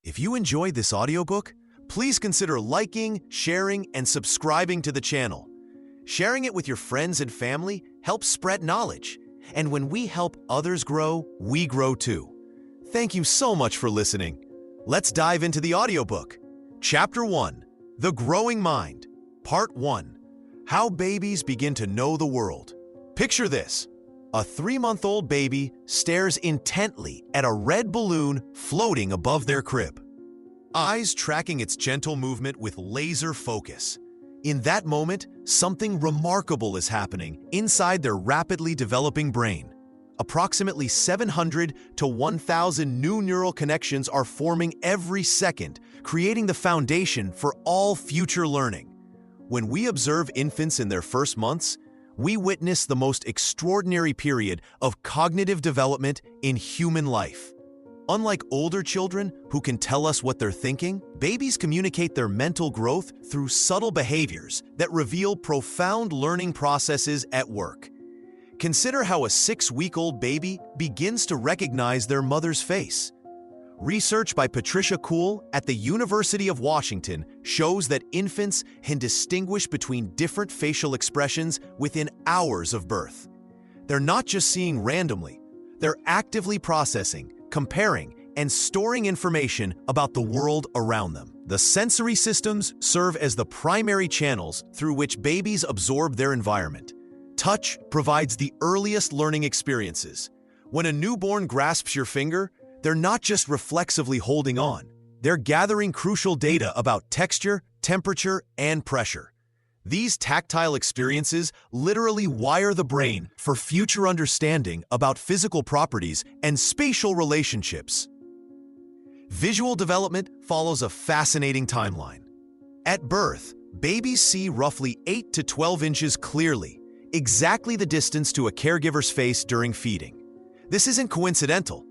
If you enjoyed this audiobook, please consider liking, sharing, and subscribing to the channel. Sharing it with your friends and family helps spread knowledge. And when we help others grow, we grow too. Thank you so much for listening. Let's dive into the audiobook. Chapter 1, The Growing Mind. Part 1, How Babies Begin to Know the World. Picture this. A 3-month-old baby stares intently at a red balloon floating above their crib, eyes tracking its gentle movement with laser focus. In that moment, something remarkable is happening inside their rapidly developing brain. Approximately 700 to 1,000 new neural connections are forming every second, creating the foundation for all future learning. When we observe infants in their first months, we witness the most extraordinary period of cognitive development in human life. Unlike older children who can tell us what they're thinking, babies communicate their mental growth through subtle behaviors that reveal profound learning processes at work. Consider how a 6-week-old baby begins to recognize their mother's face. Research by Patricia Kuhl at the University of Washington shows that infants can distinguish between different facial expressions within hours of birth. They're not just seeing randomly, they're actively processing, comparing, and storing information about the world around them. The sensory systems serve as the primary channels through which babies absorb their environment. Touch provides the earliest learning experiences. When a newborn grasps your finger, they're not just reflexively holding on. They're gathering crucial data about texture, temperature, and pressure. These tactile experiences literally wire the brain for future understanding about physical properties and spatial relationships. Visual development follows a fascinating timeline. At birth, babies see roughly 8 to 12 inches clearly, exactly the distance to a caregiver's face during feeding. This isn't coincidental.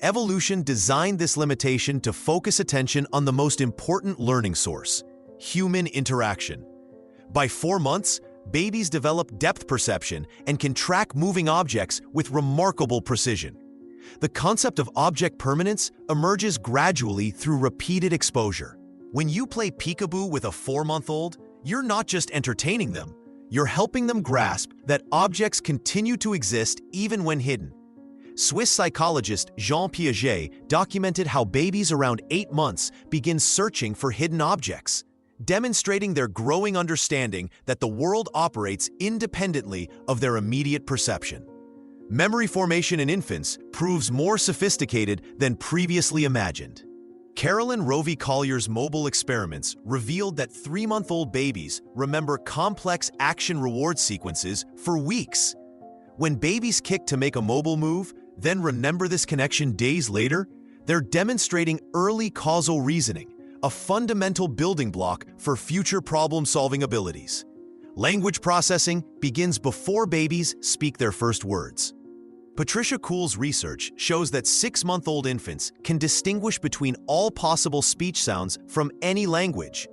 Evolution designed this limitation to focus attention on the most important learning source, human interaction. By 4 months, babies develop depth perception and can track moving objects with remarkable precision. The concept of object permanence emerges gradually through repeated exposure. When you play peekaboo with a 4-month-old, you're not just entertaining them, you're helping them grasp that objects continue to exist even when hidden. Swiss psychologist Jean Piaget documented how babies around 8 months begin searching for hidden objects, demonstrating their growing understanding that the world operates independently of their immediate perception. Memory formation in infants proves more sophisticated than previously imagined. Carolyn Rovi Collier's mobile experiments revealed that 3-month-old babies remember complex action reward sequences for weeks. When babies kick to make a mobile move, then remember this connection days later, they're demonstrating early causal reasoning, a fundamental building block for future problem-solving abilities. Language processing begins before babies speak their first words. Patricia Kuhl's research shows that 6-month-old infants can distinguish between all possible speech sounds from any language.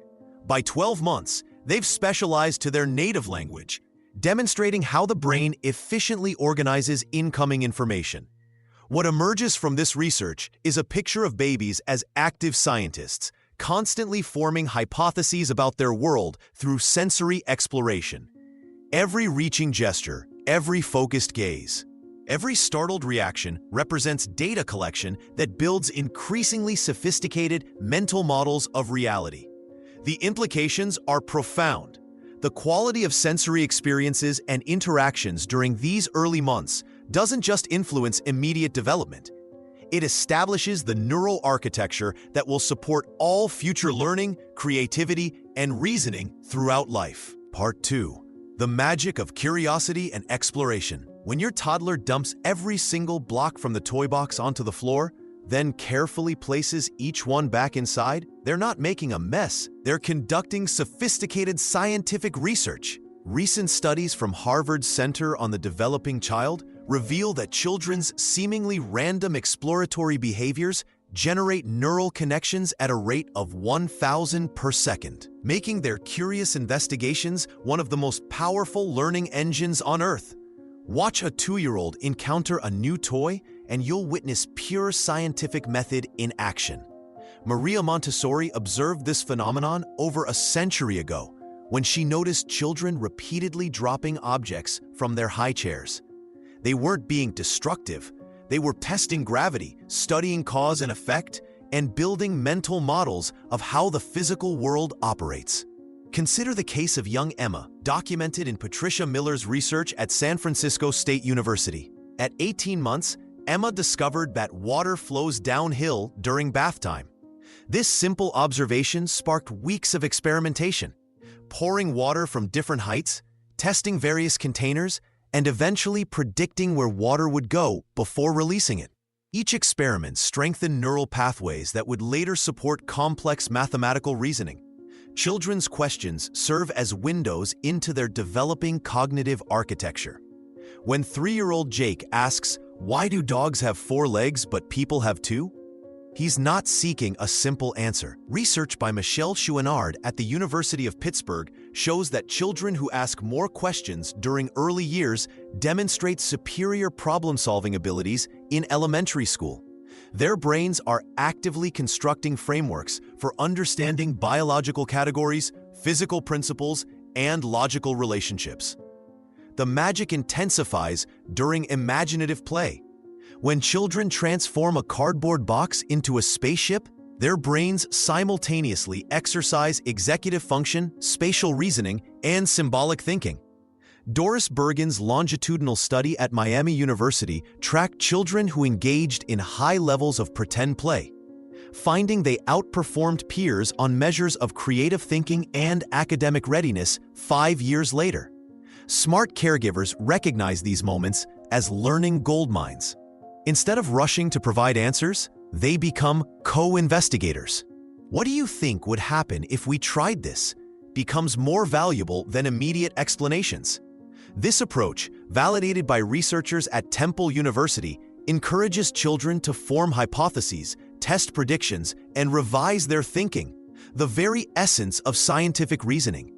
By 12 months, they've specialized to their native language, demonstrating how the brain efficiently organizes incoming information. What emerges from this research is a picture of babies as active scientists, constantly forming hypotheses about their world through sensory exploration. Every reaching gesture, every focused gaze, every startled reaction represents data collection that builds increasingly sophisticated mental models of reality. The implications are profound. The quality of sensory experiences and interactions during these early months doesn't just influence immediate development. It establishes the neural architecture that will support all future learning, creativity, and reasoning throughout life. Part 2. The magic of curiosity and exploration. When your toddler dumps every single block from the toy box onto the floor, then carefully places each one back inside, they're not making a mess, they're conducting sophisticated scientific research. Recent studies from Harvard's Center on the Developing Child reveal that children's seemingly random exploratory behaviors generate neural connections at a rate of 1,000 per second, making their curious investigations one of the most powerful learning engines on Earth. Watch a 2-year-old encounter a new toy and you'll witness pure scientific method in action. Maria Montessori observed this phenomenon over a century ago when she noticed children repeatedly dropping objects from their high chairs. They weren't being destructive. They were testing gravity, studying cause and effect, and building mental models of how the physical world operates. Consider the case of young Emma, documented in Patricia Miller's research at San Francisco State University. At 18 months, Emma discovered that water flows downhill during bath time. This simple observation sparked weeks of experimentation, pouring water from different heights, testing various containers, and eventually predicting where water would go before releasing it. Each experiment strengthened neural pathways that would later support complex mathematical reasoning. Children's questions serve as windows into their developing cognitive architecture. When 3-year-old Jake asks, "Why do dogs have 4 legs but people have 2?" He's not seeking a simple answer. Research by Michelle Chouinard at the University of Pittsburgh shows that children who ask more questions during early years demonstrate superior problem-solving abilities in elementary school. Their brains are actively constructing frameworks for understanding biological categories, physical principles, and logical relationships. The magic intensifies during imaginative play. When children transform a cardboard box into a spaceship, their brains simultaneously exercise executive function, spatial reasoning, and symbolic thinking. Doris Bergen's longitudinal study at Miami University tracked children who engaged in high levels of pretend play, finding they outperformed peers on measures of creative thinking and academic readiness 5 years later. Smart caregivers recognize these moments as learning goldmines. Instead of rushing to provide answers, they become co-investigators. What do you think would happen if we tried this? Becomes more valuable than immediate explanations. This approach, validated by researchers at Temple University, encourages children to form hypotheses, test predictions, and revise their thinking, the very essence of scientific reasoning.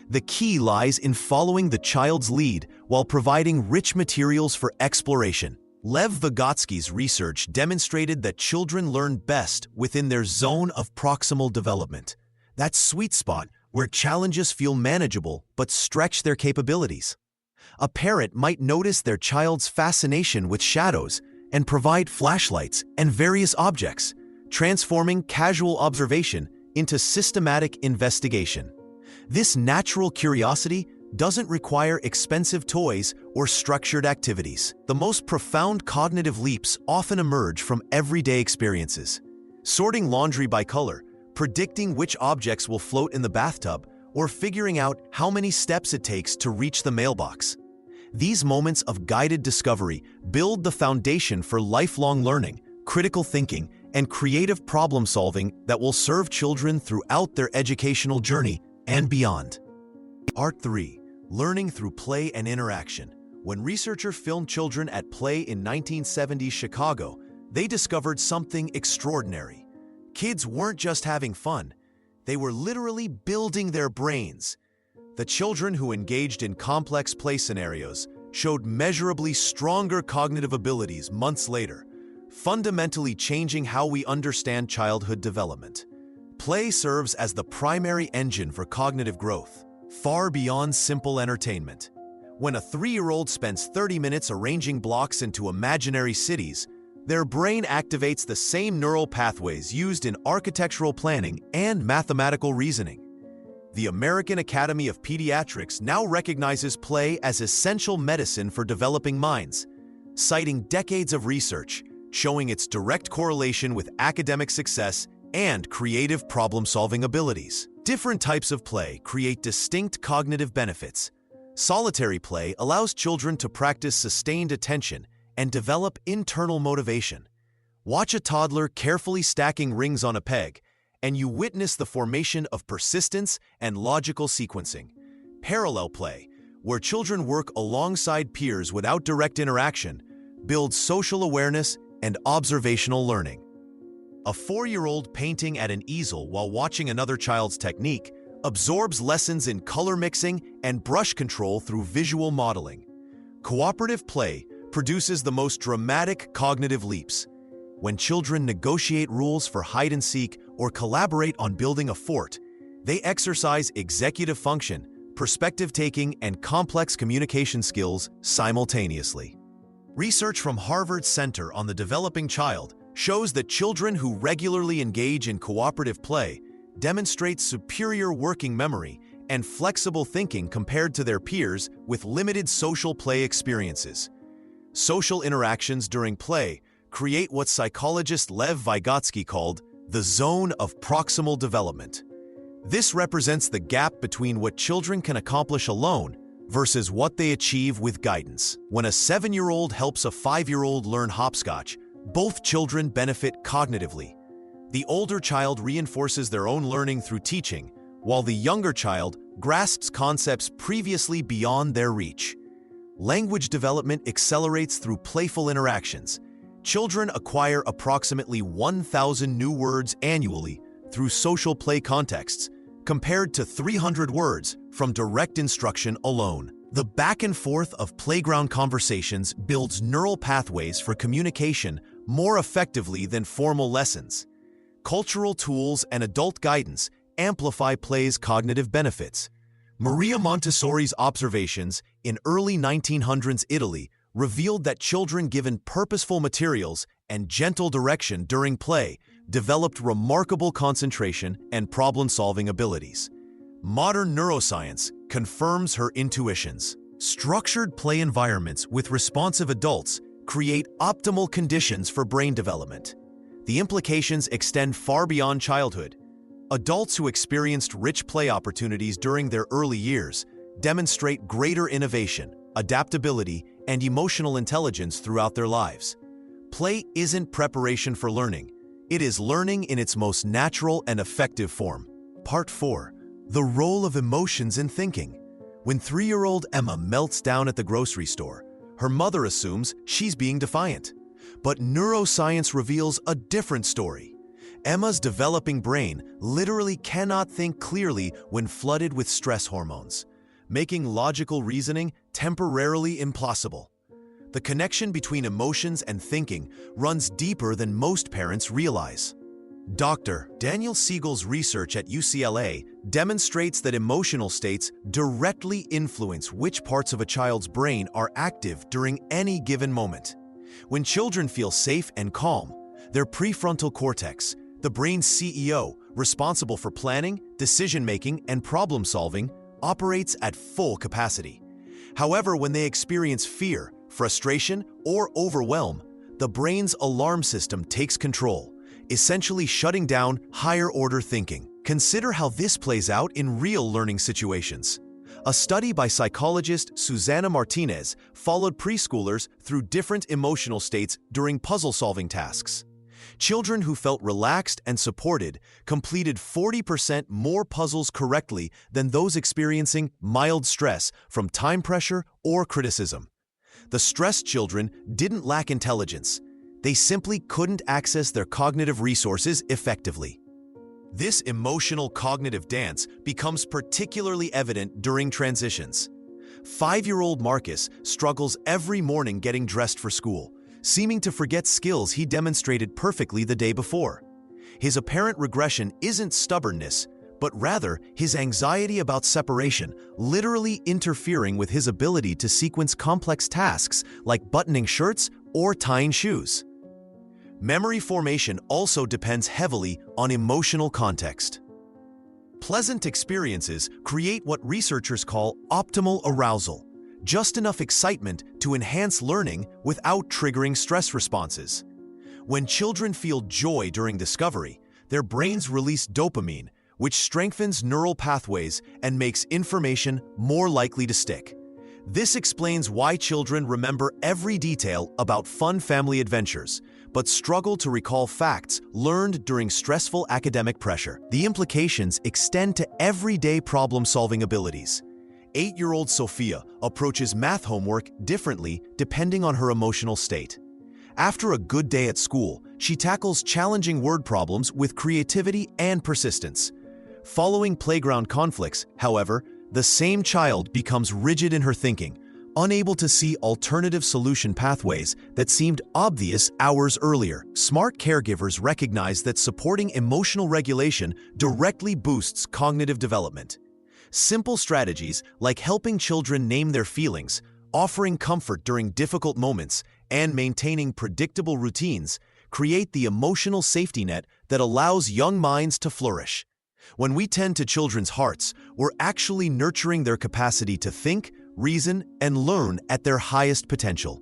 The key lies in following the child's lead while providing rich materials for exploration. Lev Vygotsky's research demonstrated that children learn best within their zone of proximal development, that sweet spot where challenges feel manageable but stretch their capabilities. A parent might notice their child's fascination with shadows and provide flashlights and various objects, transforming casual observation into systematic investigation. This natural curiosity doesn't require expensive toys or structured activities. The most profound cognitive leaps often emerge from everyday experiences. Sorting laundry by color, predicting which objects will float in the bathtub, or figuring out how many steps it takes to reach the mailbox. These moments of guided discovery build the foundation for lifelong learning, critical thinking, and creative problem-solving that will serve children throughout their educational journey and beyond. Part 3. Learning through play and interaction. When researchers filmed children at play in 1970s Chicago, they discovered something extraordinary. Kids weren't just having fun, they were literally building their brains. The children who engaged in complex play scenarios showed measurably stronger cognitive abilities months later, fundamentally changing how we understand childhood development. Play serves as the primary engine for cognitive growth, far beyond simple entertainment. When a 3-year-old spends 30 minutes arranging blocks into imaginary cities, their brain activates the same neural pathways used in architectural planning and mathematical reasoning. The American Academy of Pediatrics now recognizes play as essential medicine for developing minds, citing decades of research showing its direct correlation with academic success and creative problem-solving abilities. Different types of play create distinct cognitive benefits. Solitary play allows children to practice sustained attention and develop internal motivation. Watch a toddler carefully stacking rings on a peg, and you witness the formation of persistence and logical sequencing. Parallel play, where children work alongside peers without direct interaction, builds social awareness and observational learning. A 4-year-old painting at an easel while watching another child's technique absorbs lessons in color mixing and brush control through visual modeling. Cooperative play produces the most dramatic cognitive leaps. When children negotiate rules for hide and seek or collaborate on building a fort. They exercise executive function, perspective-taking, and complex communication skills simultaneously. Research from Harvard's Center on the Developing Child shows that children who regularly engage in cooperative play demonstrate superior working memory and flexible thinking compared to their peers with limited social play experiences. Social interactions during play create what psychologist Lev Vygotsky called the zone of proximal development. This represents the gap between what children can accomplish alone versus what they achieve with guidance. When a 7-year-old helps a 5-year-old learn hopscotch, both children benefit cognitively. The older child reinforces their own learning through teaching, while the younger child grasps concepts previously beyond their reach. Language development accelerates through playful interactions. Children acquire approximately 1,000 new words annually through social play contexts, compared to 300 words from direct instruction alone. The back and forth of playground conversations builds neural pathways for communication more effectively than formal lessons. Cultural tools and adult guidance amplify play's cognitive benefits. Maria Montessori's observations in early 1900s Italy revealed that children given purposeful materials and gentle direction during play developed remarkable concentration and problem-solving abilities. Modern neuroscience confirms her intuitions. Structured play environments with responsive adults create optimal conditions for brain development. The implications extend far beyond childhood. Adults who experienced rich play opportunities during their early years demonstrate greater innovation, adaptability, and emotional intelligence throughout their lives. Play isn't preparation for learning. It is learning in its most natural and effective form. Part 4. The role of emotions in thinking. When 3-year-old Emma melts down at the grocery store, her mother assumes she's being defiant. But neuroscience reveals a different story. Emma's developing brain literally cannot think clearly when flooded with stress hormones, making logical reasoning temporarily impossible. The connection between emotions and thinking runs deeper than most parents realize. Dr. Daniel Siegel's research at UCLA demonstrates that emotional states directly influence which parts of a child's brain are active during any given moment. When children feel safe and calm, their prefrontal cortex, the brain's CEO, responsible for planning, decision-making, and problem-solving, operates at full capacity. However, when they experience fear, frustration, or overwhelm, the brain's alarm system takes control, essentially shutting down higher-order thinking. Consider how this plays out in real learning situations. A study by psychologist Susana Martinez followed preschoolers through different emotional states during puzzle-solving tasks. Children who felt relaxed and supported completed 40% more puzzles correctly than those experiencing mild stress from time pressure or criticism. The stressed children didn't lack intelligence. They simply couldn't access their cognitive resources effectively. This emotional cognitive dance becomes particularly evident during transitions. 5-year-old Marcus struggles every morning getting dressed for school, seeming to forget skills he demonstrated perfectly the day before. His apparent regression isn't stubbornness, but rather his anxiety about separation, literally interfering with his ability to sequence complex tasks like buttoning shirts or tying shoes. Memory formation also depends heavily on emotional context. Pleasant experiences create what researchers call optimal arousal, just enough excitement to enhance learning without triggering stress responses. When children feel joy during discovery, their brains release dopamine, which strengthens neural pathways and makes information more likely to stick. This explains why children remember every detail about fun family adventures, but struggle to recall facts learned during stressful academic pressure. The implications extend to everyday problem-solving abilities. 8-year-old Sophia approaches math homework differently depending on her emotional state. After a good day at school, she tackles challenging word problems with creativity and persistence. Following playground conflicts, however, the same child becomes rigid in her thinking, unable to see alternative solution pathways that seemed obvious hours earlier. Smart caregivers recognize that supporting emotional regulation directly boosts cognitive development. Simple strategies like helping children name their feelings, offering comfort during difficult moments, and maintaining predictable routines create the emotional safety net that allows young minds to flourish. When we tend to children's hearts, we're actually nurturing their capacity to think, reason, and learn at their highest potential.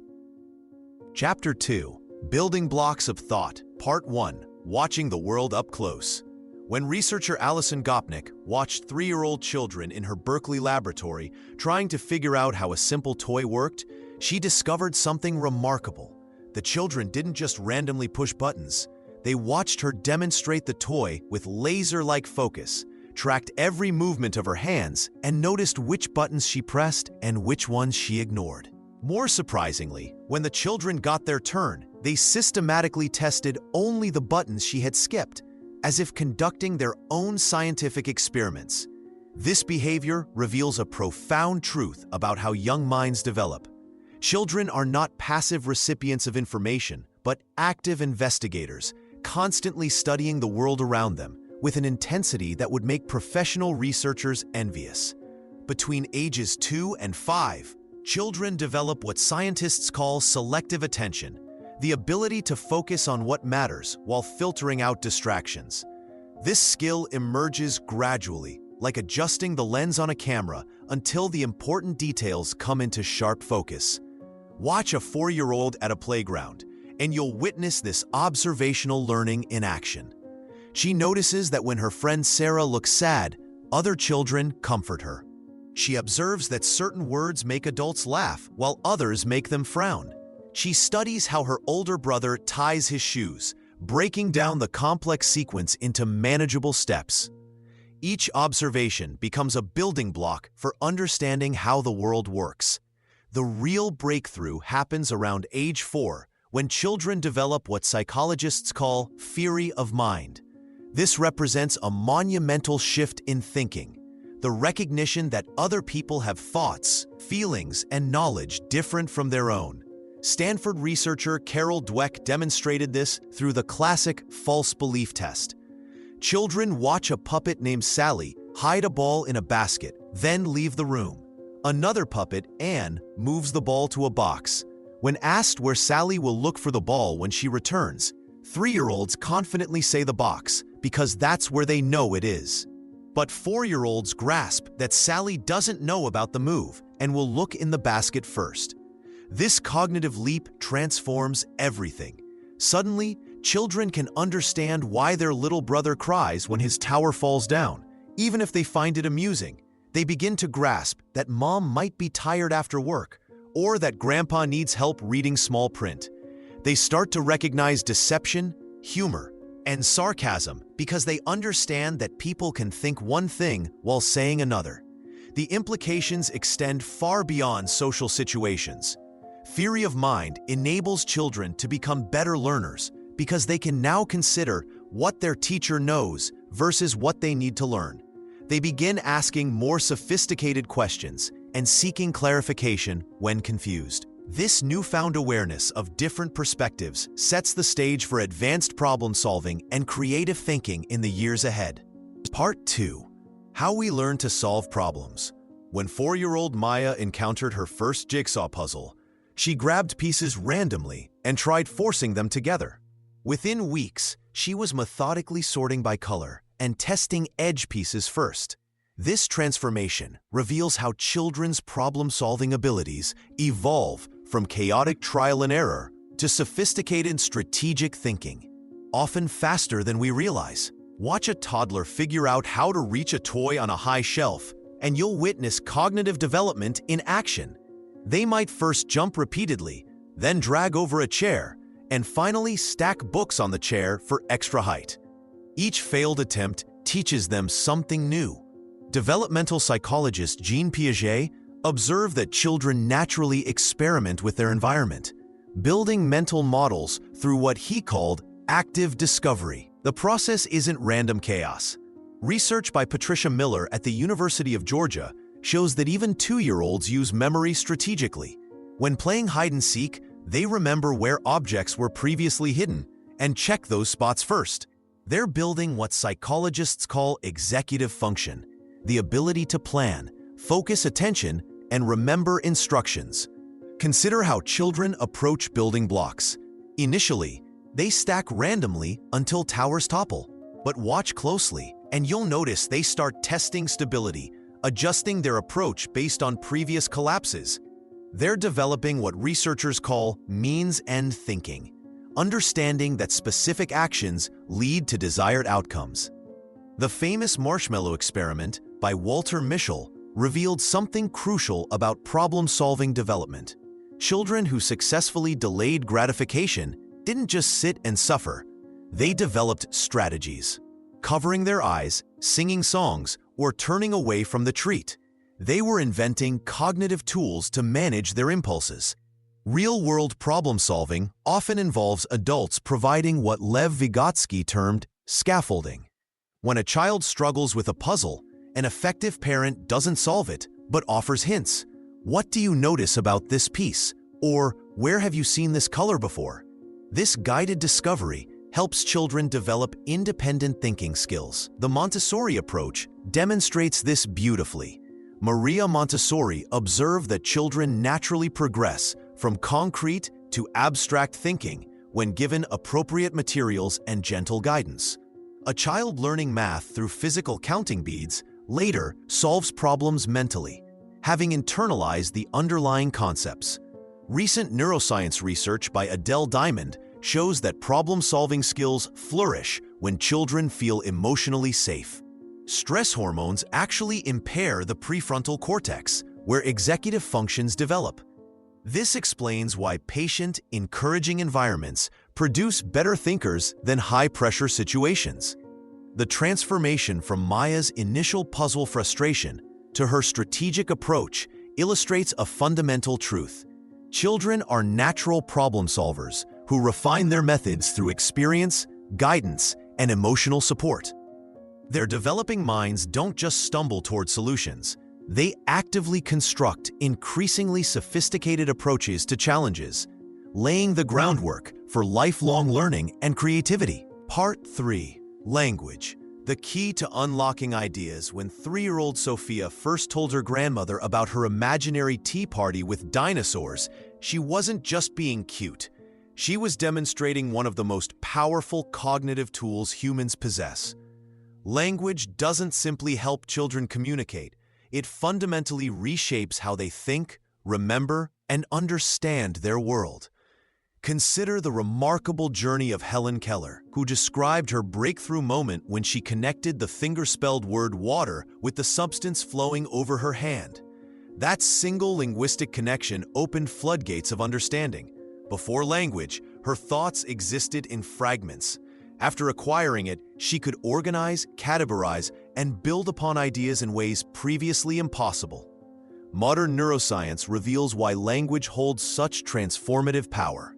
Chapter 2. Building Blocks of Thought. Part 1. Watching the World Up Close. When researcher Alison Gopnik watched 3-year-old children in her Berkeley laboratory trying to figure out how a simple toy worked, she discovered something remarkable. The children didn't just randomly push buttons. They watched her demonstrate the toy with laser-like focus, tracked every movement of her hands, and noticed which buttons she pressed and which ones she ignored. More surprisingly, when the children got their turn, they systematically tested only the buttons she had skipped, as if conducting their own scientific experiments. This behavior reveals a profound truth about how young minds develop. Children are not passive recipients of information, but active investigators, constantly studying the world around them with an intensity that would make professional researchers envious. Between ages 2 and 5, children develop what scientists call selective attention, the ability to focus on what matters while filtering out distractions. This skill emerges gradually, like adjusting the lens on a camera until the important details come into sharp focus. Watch a 4-year-old at a playground, and you'll witness this observational learning in action. She notices that when her friend Sarah looks sad, other children comfort her. She observes that certain words make adults laugh while others make them frown. She studies how her older brother ties his shoes, breaking down the complex sequence into manageable steps. Each observation becomes a building block for understanding how the world works. The real breakthrough happens around age 4, when children develop what psychologists call theory of mind. This represents a monumental shift in thinking, the recognition that other people have thoughts, feelings, and knowledge different from their own. Stanford researcher Carol Dweck demonstrated this through the classic false belief test. Children watch a puppet named Sally hide a ball in a basket, then leave the room. Another puppet, Anne, moves the ball to a box. When asked where Sally will look for the ball when she returns, 3-year-olds confidently say the box because that's where they know it is. But 4-year-olds grasp that Sally doesn't know about the move and will look in the basket first. This cognitive leap transforms everything. Suddenly, children can understand why their little brother cries when his tower falls down, even if they find it amusing. They begin to grasp that mom might be tired after work, or that grandpa needs help reading small print. They start to recognize deception, humor, and sarcasm because they understand that people can think one thing while saying another. The implications extend far beyond social situations. Theory of mind enables children to become better learners because they can now consider what their teacher knows versus what they need to learn. They begin asking more sophisticated questions and seeking clarification when confused. This newfound awareness of different perspectives sets the stage for advanced problem-solving and creative thinking in the years ahead. Part 2. How we learn to solve problems. When 4-year-old Maya encountered her first jigsaw puzzle, she grabbed pieces randomly and tried forcing them together. Within weeks, she was methodically sorting by color and testing edge pieces first. This transformation reveals how children's problem-solving abilities evolve from chaotic trial and error to sophisticated strategic thinking, often faster than we realize. Watch a toddler figure out how to reach a toy on a high shelf, and you'll witness cognitive development in action. They might first jump repeatedly, then drag over a chair, and finally stack books on the chair for extra height. Each failed attempt teaches them something new. Developmental psychologist Jean Piaget observed that children naturally experiment with their environment, building mental models through what he called active discovery. The process isn't random chaos. Research by Patricia Miller at the University of Georgia shows that even 2-year-olds use memory strategically. When playing hide-and-seek, they remember where objects were previously hidden and check those spots first. They're building what psychologists call executive function, the ability to plan, focus attention, and remember instructions. Consider how children approach building blocks. Initially, they stack randomly until towers topple. But watch closely, and you'll notice they start testing stability, adjusting their approach based on previous collapses. They're developing what researchers call means-end thinking, understanding that specific actions lead to desired outcomes. The famous marshmallow experiment by Walter Mischel revealed something crucial about problem-solving development. Children who successfully delayed gratification didn't just sit and suffer. They developed strategies, covering their eyes, singing songs, or turning away from the treat. They were inventing cognitive tools to manage their impulses. Real-world problem-solving often involves adults providing what Lev Vygotsky termed scaffolding. When a child struggles with a puzzle, an effective parent doesn't solve it, but offers hints. What do you notice about this piece? Or where have you seen this color before? This guided discovery helps children develop independent thinking skills. The Montessori approach demonstrates this beautifully. Maria Montessori observed that children naturally progress from concrete to abstract thinking when given appropriate materials and gentle guidance. A child learning math through physical counting beads later solves problems mentally, having internalized the underlying concepts. Recent neuroscience research by Adele Diamond shows that problem-solving skills flourish when children feel emotionally safe. Stress hormones actually impair the prefrontal cortex, where executive functions develop. This explains why patient, encouraging environments produce better thinkers than high-pressure situations. The transformation from Maya's initial puzzle frustration to her strategic approach illustrates a fundamental truth. Children are natural problem solvers who refine their methods through experience, guidance, and emotional support. Their developing minds don't just stumble toward solutions. They actively construct increasingly sophisticated approaches to challenges, laying the groundwork for lifelong learning and creativity. Part 3. Language. The key to unlocking ideas. When 3-year-old Sophia first told her grandmother about her imaginary tea party with dinosaurs, she wasn't just being cute. She was demonstrating one of the most powerful cognitive tools humans possess. Language doesn't simply help children communicate. It fundamentally reshapes how they think, remember, and understand their world. Consider the remarkable journey of Helen Keller, who described her breakthrough moment when she connected the finger-spelled word water with the substance flowing over her hand. That single linguistic connection opened floodgates of understanding. Before language, her thoughts existed in fragments. After acquiring it, she could organize, categorize, and build upon ideas in ways previously impossible. Modern neuroscience reveals why language holds such transformative power.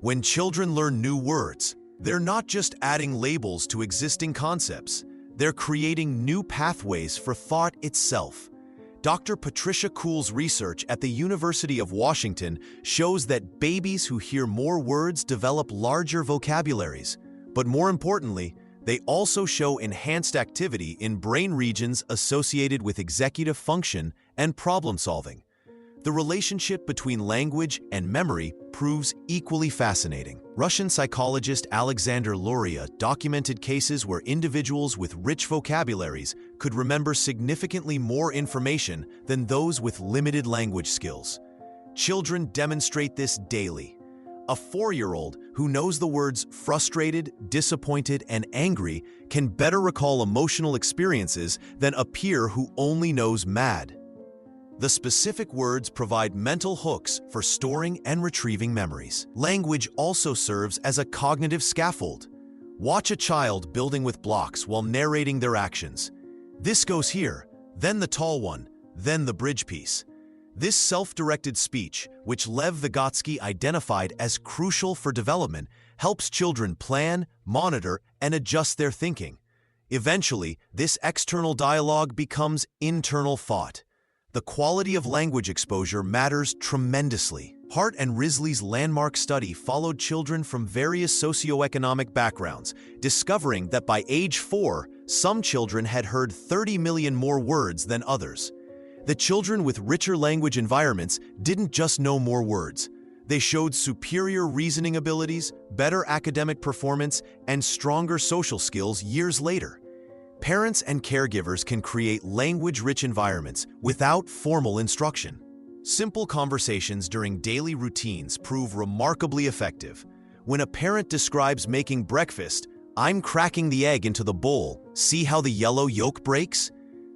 When children learn new words, they're not just adding labels to existing concepts, they're creating new pathways for thought itself. Dr. Patricia Kuhl's research at the University of Washington shows that babies who hear more words develop larger vocabularies. But more importantly, they also show enhanced activity in brain regions associated with executive function and problem solving. The relationship between language and memory proves equally fascinating. Russian psychologist Alexander Luria documented cases where individuals with rich vocabularies could remember significantly more information than those with limited language skills. Children demonstrate this daily. A 4-year-old who knows the words frustrated, disappointed, and angry can better recall emotional experiences than a peer who only knows mad. The specific words provide mental hooks for storing and retrieving memories. Language also serves as a cognitive scaffold. Watch a child building with blocks while narrating their actions. This goes here, then the tall one, then the bridge piece. This self-directed speech, which Lev Vygotsky identified as crucial for development, helps children plan, monitor, and adjust their thinking. Eventually, this external dialogue becomes internal thought. the quality of language exposure matters tremendously. Hart and Risley's landmark study followed children from various socioeconomic backgrounds, discovering that by age 4, some children had heard 30 million more words than others. The children with richer language environments didn't just know more words. They showed superior reasoning abilities, better academic performance, and stronger social skills years later. Parents and caregivers can create language-rich environments without formal instruction. Simple conversations during daily routines prove remarkably effective. When a parent describes making breakfast, "I'm cracking the egg into the bowl, see how the yellow yolk breaks?"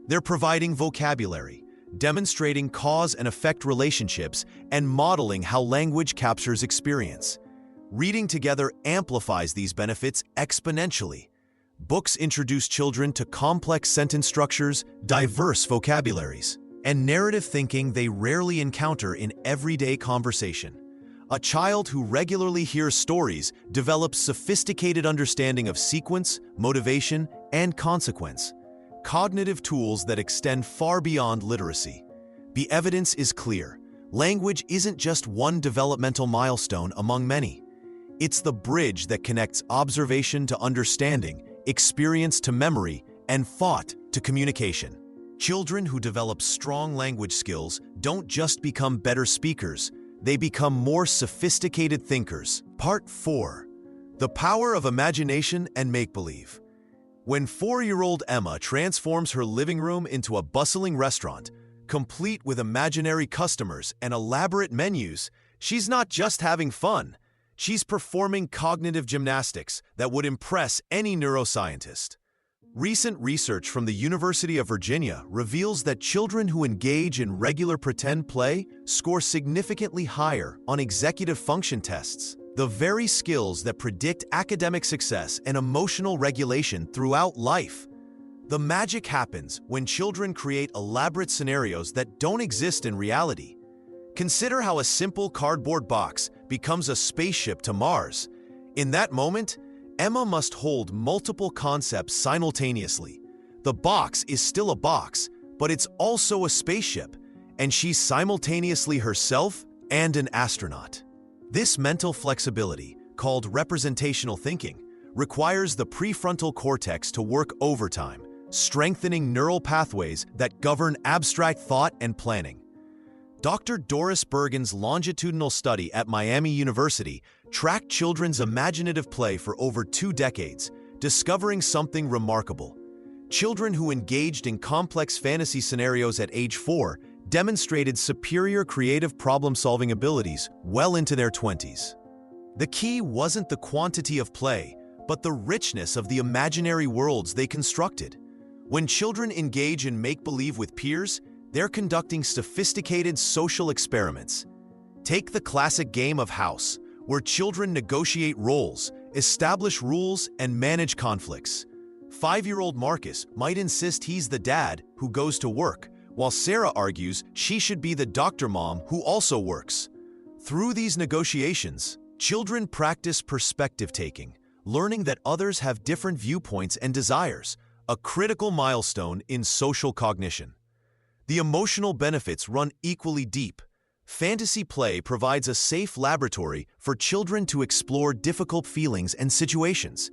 They're providing vocabulary, demonstrating cause and effect relationships, and modeling how language captures experience. Reading together amplifies these benefits exponentially. Books introduce children to complex sentence structures, diverse vocabularies, and narrative thinking they rarely encounter in everyday conversation. A child who regularly hears stories develops sophisticated understanding of sequence, motivation, and consequence, cognitive tools that extend far beyond literacy. The evidence is clear. Language isn't just one developmental milestone among many. It's the bridge that connects observation to understanding, experience to memory, and thought to communication. Children who develop strong language skills don't just become better speakers, they become more sophisticated thinkers. Part 4. The Power of Imagination and Make-Believe. When 4-year-old Emma transforms her living room into a bustling restaurant, complete with imaginary customers and elaborate menus, she's not just having fun. She's performing cognitive gymnastics that would impress any neuroscientist. Recent research from the University of Virginia reveals that children who engage in regular pretend play score significantly higher on executive function tests, the very skills that predict academic success and emotional regulation throughout life. The magic happens when children create elaborate scenarios that don't exist in reality. Consider how a simple cardboard box becomes a spaceship to Mars. In that moment, Emma must hold multiple concepts simultaneously. The box is still a box, but it's also a spaceship, and she's simultaneously herself and an astronaut. This mental flexibility, called representational thinking, requires the prefrontal cortex to work overtime, strengthening neural pathways that govern abstract thought and planning. Dr. Doris Bergen's longitudinal study at Miami University tracked children's imaginative play for over 2 decades, discovering something remarkable. Children who engaged in complex fantasy scenarios at age 4 demonstrated superior creative problem-solving abilities well into their 20s. The key wasn't the quantity of play, but the richness of the imaginary worlds they constructed. When children engage in make-believe with peers, they're conducting sophisticated social experiments. Take the classic game of house, where children negotiate roles, establish rules, and manage conflicts. 5-year-old Marcus might insist he's the dad who goes to work, while Sarah argues she should be the doctor mom who also works. Through these negotiations, children practice perspective-taking, learning that others have different viewpoints and desires, a critical milestone in social cognition. The emotional benefits run equally deep. Fantasy play provides a safe laboratory for children to explore difficult feelings and situations.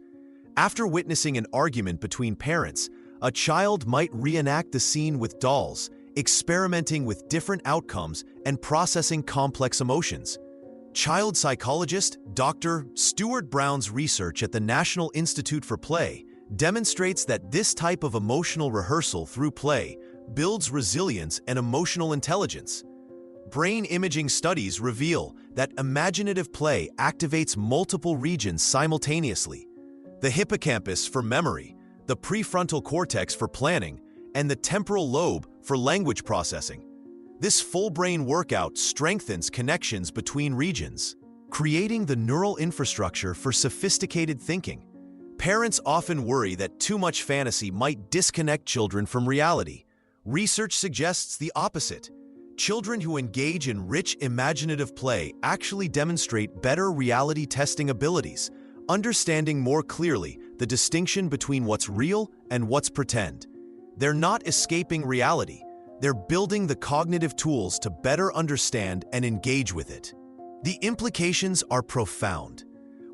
After witnessing an argument between parents, a child might reenact the scene with dolls, experimenting with different outcomes and processing complex emotions. Child psychologist Dr. Stuart Brown's research at the National Institute for Play demonstrates that this type of emotional rehearsal through play builds resilience and emotional intelligence. Brain imaging studies reveal that imaginative play activates multiple regions simultaneously: the hippocampus for memory, the prefrontal cortex for planning, and the temporal lobe for language processing. This full brain workout strengthens connections between regions, creating the neural infrastructure for sophisticated thinking. Parents often worry that too much fantasy might disconnect children from reality. Research suggests the opposite. Children who engage in rich imaginative play actually demonstrate better reality testing abilities, understanding more clearly the distinction between what's real and what's pretend. They're not escaping reality. they're building the cognitive tools to better understand and engage with it. The implications are profound.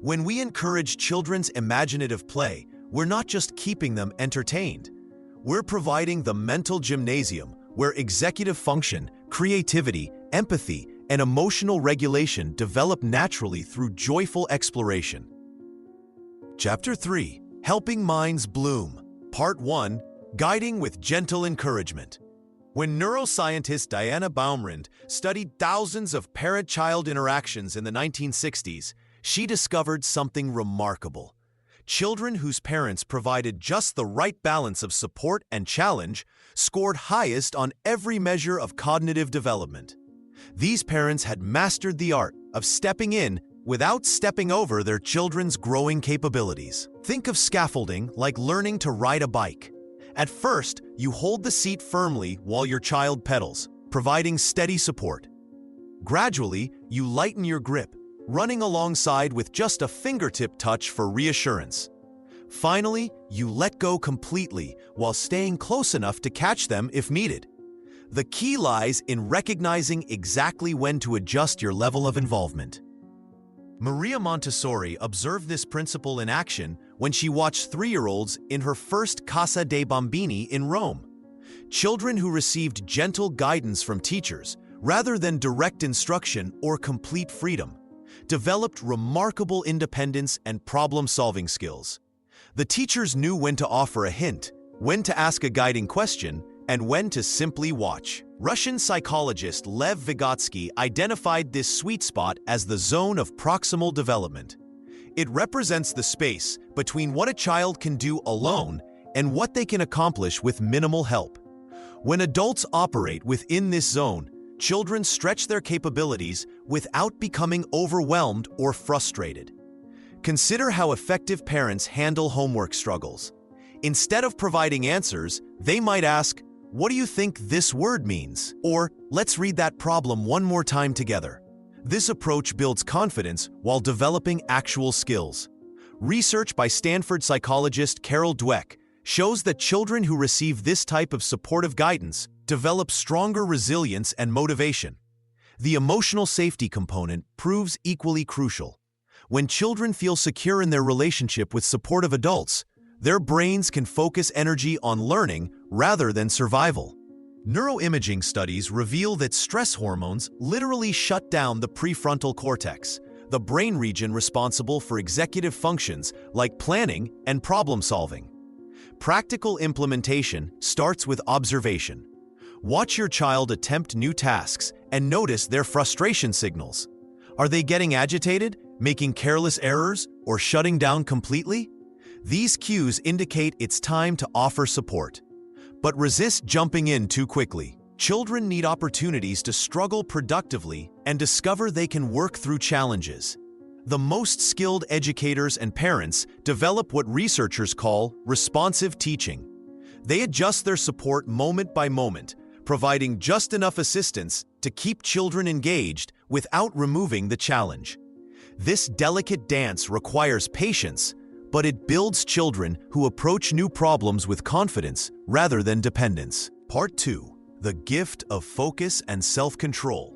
When we encourage children's imaginative play, we're not just keeping them entertained. We're providing the mental gymnasium where executive function, creativity, empathy, and emotional regulation develop naturally through joyful exploration. Chapter 3: Helping Minds Bloom. Part 1: Guiding with Gentle Encouragement. When neuroscientist Diana Baumrind studied thousands of parent-child interactions in the 1960s, she discovered something remarkable. Children whose parents provided just the right balance of support and challenge scored highest on every measure of cognitive development. These parents had mastered the art of stepping in without stepping over their children's growing capabilities. Think of scaffolding like learning to ride a bike. At first, you hold the seat firmly while your child pedals, providing steady support. Gradually, you lighten your grip, running alongside with just a fingertip touch for reassurance. Finally, you let go completely while staying close enough to catch them if needed. The key lies in recognizing exactly when to adjust your level of involvement. Maria Montessori observed this principle in action when she watched 3-year-olds in her first Casa dei Bambini in Rome. Children who received gentle guidance from teachers, rather than direct instruction or complete freedom, developed remarkable independence and problem-solving skills. The teachers knew when to offer a hint, when to ask a guiding question, and when to simply watch. Russian psychologist Lev Vygotsky identified this sweet spot as the zone of proximal development. It represents the space between what a child can do alone and what they can accomplish with minimal help. When adults operate within this zone, children stretch their capabilities without becoming overwhelmed or frustrated. Consider how effective parents handle homework struggles. Instead of providing answers, they might ask, "What do you think this word means?" Or, "Let's read that problem one more time together." This approach builds confidence while developing actual skills. Research by Stanford psychologist Carol Dweck shows that children who receive this type of supportive guidance develop stronger resilience and motivation. The emotional safety component proves equally crucial. When children feel secure in their relationship with supportive adults, their brains can focus energy on learning rather than survival. Neuroimaging studies reveal that stress hormones literally shut down the prefrontal cortex, the brain region responsible for executive functions like planning and problem-solving. Practical implementation starts with observation. Watch your child attempt new tasks and notice their frustration signals. Are they getting agitated, making careless errors, or shutting down completely? These cues indicate it's time to offer support. But resist jumping in too quickly. Children need opportunities to struggle productively and discover they can work through challenges. The most skilled educators and parents develop what researchers call responsive teaching. They adjust their support moment by moment, providing just enough assistance to keep children engaged without removing the challenge. This delicate dance requires patience, but it builds children who approach new problems with confidence rather than dependence. Part 2: The Gift of Focus and Self-Control.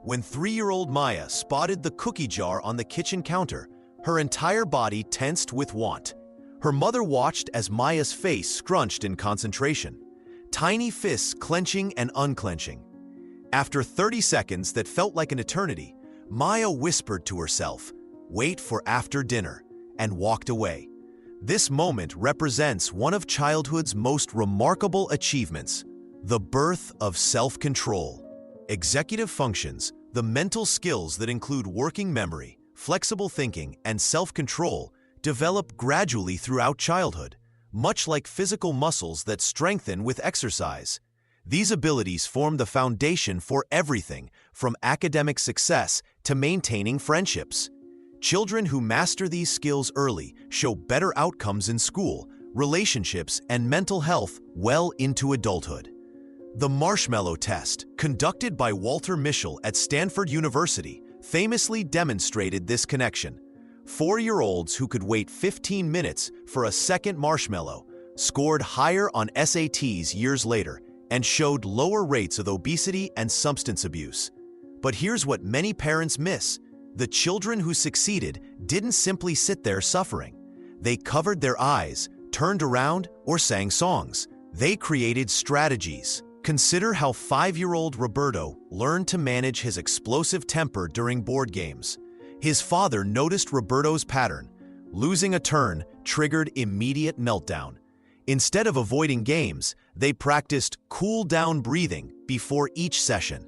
When 3-year-old Maya spotted the cookie jar on the kitchen counter, her entire body tensed with want. Her mother watched as Maya's face scrunched in concentration, tiny fists clenching and unclenching. After 30 seconds that felt like an eternity, Maya whispered to herself, "Wait for after dinner," and walked away. This moment represents one of childhood's most remarkable achievements, the birth of self-control. Executive functions, the mental skills that include working memory, flexible thinking, and self-control, develop gradually throughout childhood, much like physical muscles that strengthen with exercise. These abilities form the foundation for everything from academic success to maintaining friendships. Children who master these skills early show better outcomes in school, relationships, and mental health well into adulthood. The marshmallow test, conducted by Walter Mischel at Stanford University, famously demonstrated this connection. 4-year-olds who could wait 15 minutes for a second marshmallow scored higher on SATs years later and showed lower rates of obesity and substance abuse. But here's what many parents miss. The children who succeeded didn't simply sit there suffering. They covered their eyes, turned around, or sang songs. They created strategies. Consider how 5-year-old Roberto learned to manage his explosive temper during board games. His father noticed Roberto's pattern. Losing a turn triggered immediate meltdown. Instead of avoiding games, they practiced cool-down breathing before each session.